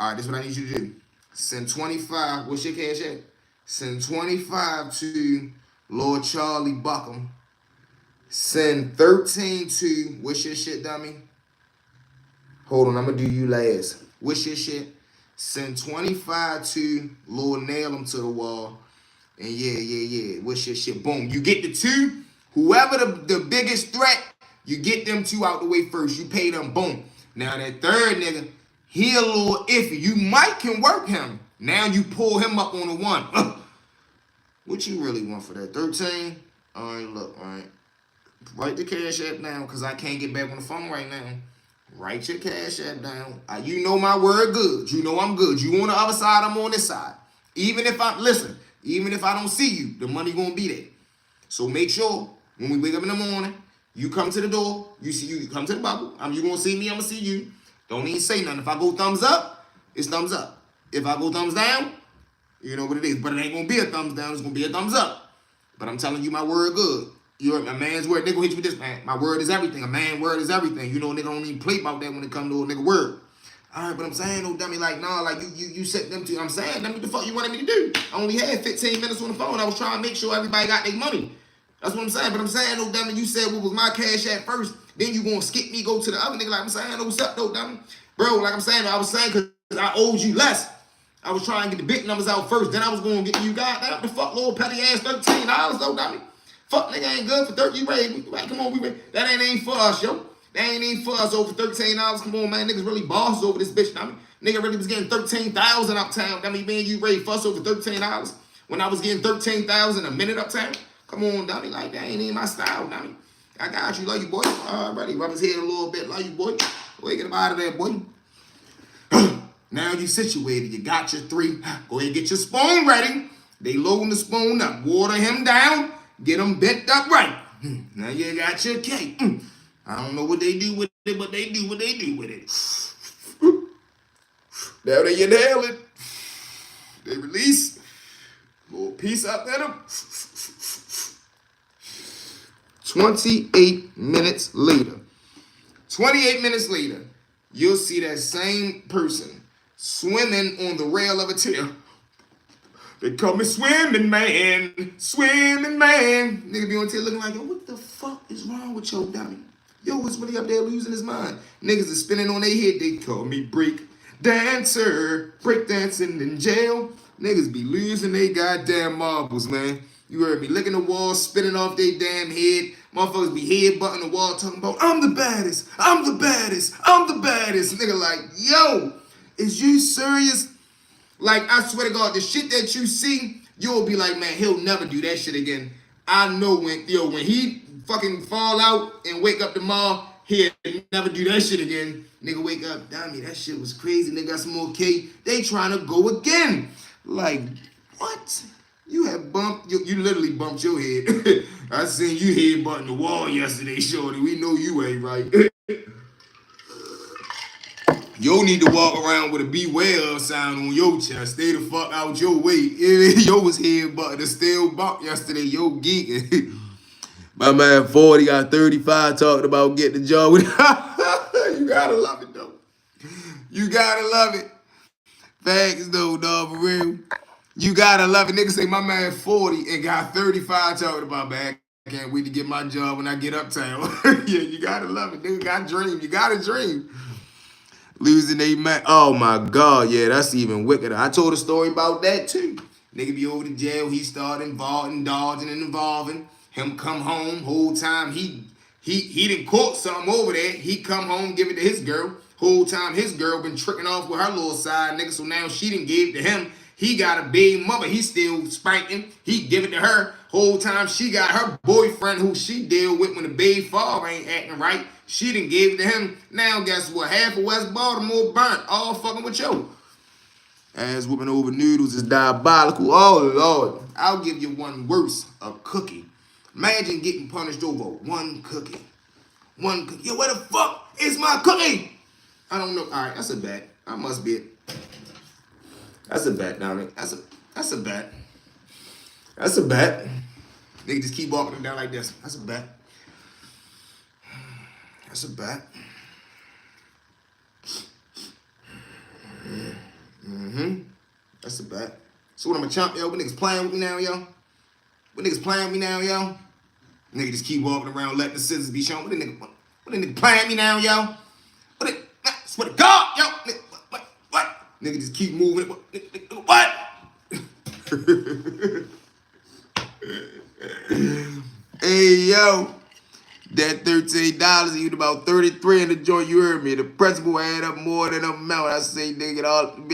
A: All right, this is what I need you to do. Send 25. What's your cash at? Send 25 to Lord Charlie Buckham. Send 13 to, what's your shit, dummy? Hold on, I'm going to do you last. What's your shit? Send 25 to Lord Nail him to the wall. And yeah. What's your shit? Boom. You get the two. Whoever the biggest threat, you get them two out the way first. You pay them. Boom. Now that third nigga, he a little iffy. You might can work him. Now you pull him up on the one. What you really want for that? 13? All right, look, all right. Write the cash app down because I can't get back on the phone right now. Write your cash app down. You know my word good. You know I'm good. You on the other side, I'm on this side. Even if I don't see you, the money gonna be there. So make sure when we wake up in the morning, you come to the door, you come to the bubble. You gonna see me, I'm gonna see you. Don't even say nothing. If I go thumbs up, it's thumbs up. If I go thumbs down, you know what it is. But it ain't gonna be a thumbs down, it's gonna be a thumbs up. But I'm telling you my word good. You're a man's word. Nigga hit you with this, man. My word is everything. A man word is everything. You know, nigga don't even play about that when it comes to a nigga word. All right, but I'm saying, no dummy, like, nah, like you set them to. I'm saying, what the fuck you wanted me to do? I only had 15 minutes on the phone. I was trying to make sure everybody got their money. That's what I'm saying. But I'm saying, no dummy, you said what was my cash at first. Then you gonna skip me, go to the other nigga. Like I'm saying, no, what's up, no dummy, bro? Like I'm saying, I was saying because I owed you less. I was trying to get the big numbers out first. Then I was gonna get you got the fuck little petty ass $13 though, dummy. Fuck nigga ain't good for 30. You ready? Like, come on, we ready. That ain't for us, yo. That ain't for us over $13. Come on, man. Niggas really bosses over this bitch. I mean, nigga really was getting 13,000 uptown. I mean, man, you ready fuss over $13 when I was getting 13,000 a minute uptown? Come on, dummy. Like, that ain't even my style, dummy. I got you. Love you, boy. Alrighty. Rub his head a little bit. Love you, boy. Go ahead, get him out of there, boy. Now you situated. You got your 3. Go ahead, get your spoon ready. They loading the spoon up. Water him down. Get them bent up right. Now you got your cake. I don't know what they do with it, but they do what they do with it. Now they inhale it. They release. Little piece up in them. 28 minutes later. 28 minutes later, you'll see that same person swimming on the rail of a tail. They call me swimming man. Nigga be on tail looking like, yo, what the fuck is wrong with your dummy? Yo, it's really up there losing his mind. Niggas is spinning on their head. They call me break dancer. Break dancing in jail. Niggas be losing their goddamn marbles, man. You heard me? Licking the wall, spinning off their damn head. Motherfuckers be headbutting the wall talking about, I'm the baddest, I'm the baddest, I'm the baddest. Nigga like, yo, is you serious? Like, I swear to God, the shit that you see, you'll be like, man, he'll never do that shit again. I know when he fucking fall out and wake up tomorrow, he'll never do that shit again. Nigga wake up, damn me, that shit was crazy. Nigga got some more cake. They trying to go again. Like, what? You have bumped, you literally bumped your head. I seen you headbutting the wall yesterday, shorty. We know you ain't right. Yo need to walk around with a beware sign on your chest. Stay the fuck out your way. Yo was headbutting the steel bump yesterday. Yo geeking. My man 40 got 35 talking about getting the job with You gotta love it though. You gotta love it. Facts though, dog, for real. You gotta love it. Niggas say my man 40 and got 35 talking about, man, I can't wait to get my job when I get uptown. Yeah, you gotta love it. Nigga got dream. You gotta dream. Losing they man. Oh my God, yeah, that's even wickeder. I told a story about that too. Nigga be over to jail. He started involving, dodging and involving. Him come home, whole time he done caught something over there. He come home, give it to his girl. Whole time his girl been tricking off with her little side nigga. So now she done gave it to him. He got a baby mother. He still spanking. He give it to her. Whole time she got her boyfriend who she deal with when the baby father ain't acting right. She done gave it to him. Now guess what? Half of West Baltimore burnt. All fucking with yo. Ass whooping over noodles is diabolical. Oh Lord. I'll give you one worse. A cookie. Imagine getting punished over one cookie. One cookie. Yo, where the fuck is my cookie? I don't know. All right, that's a bet. I must be it. That's a bet, Dominic. That's a bet. That's a bet. Nigga just keep walking down like this. That's a bet. That's a bet. That's a bet. So what, I'm a chump, yo? What niggas playing with me now, yo? What niggas playing with me now, yo? Nigga just keep walking around letting the scissors be shown. What the nigga playing with me now, yo? Swear to God, yo. What? Nigga just keep moving. What? Hey, yo. That $13, you about 33 in the joint, you heard me. The principal add up more than a amount. I say, nigga, get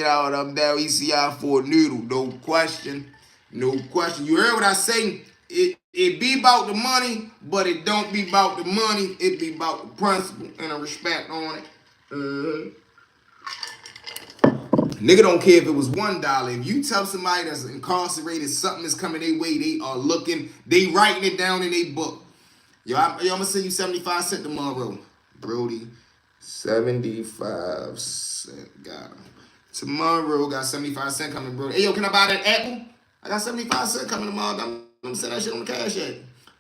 A: out of them down ECI for a noodle. No question. No question. You heard what I say? It be about the money, but it don't be about the money. It be about the principle and the respect on it. Nigga don't care if it was $1. If you tell somebody that's incarcerated something is coming their way, they are looking, they writing it down in their book. Yo, I'm gonna send you 75 cents tomorrow. Brody, 75 cents. Got him. Tomorrow, got 75 cents coming, bro. Hey, yo, can I buy that apple? I got 75 cents coming tomorrow. I'm gonna send that shit on the Cash App.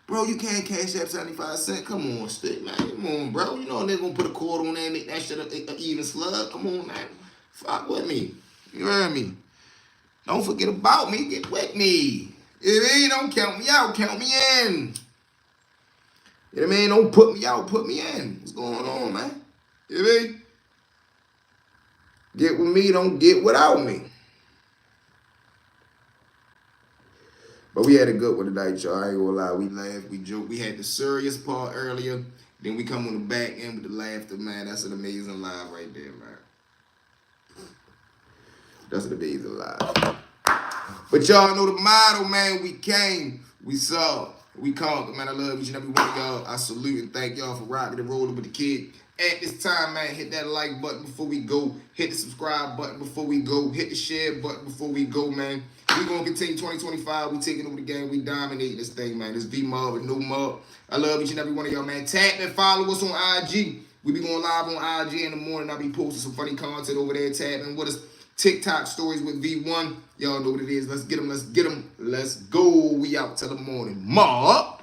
A: Bro, you can't Cash App 75 cents. Come on, stick, man. Come on, bro. You know they're gonna put a quarter on there and make that shit an even slug. Come on, man. Fuck with me. You heard me? Don't forget about me. Get with me. If you don't count me out, count me in. You know what I mean? Don't put me out, put me in. What's going on, man? You know what I mean? Get with me, don't get without me. But we had a good one tonight, y'all. I ain't gonna lie. We laughed, we joked. We had the serious part earlier. Then we come on the back end with the laughter, man. That's an amazing live right there, man. That's an amazing live. But y'all know the motto, man. We came, we saw, we conquered, man. I love each and every one of y'all. I salute and thank y'all for rocking and rolling with the kid. At this time, man, hit that like button before we go. Hit the subscribe button before we go. Hit the share button before we go, man. We gonna continue 2025. We taking over the game. We dominating this thing, man. This V-Mob and No Mob. I love each and every one of y'all, man. Tap and follow us on IG. We be going live on IG in the morning. I'll be posting some funny content over there. Tapping with us. TikTok stories with V1. Y'all know what it is. Let's get them. Let's get them. Let's go. We out till the morning. Mob.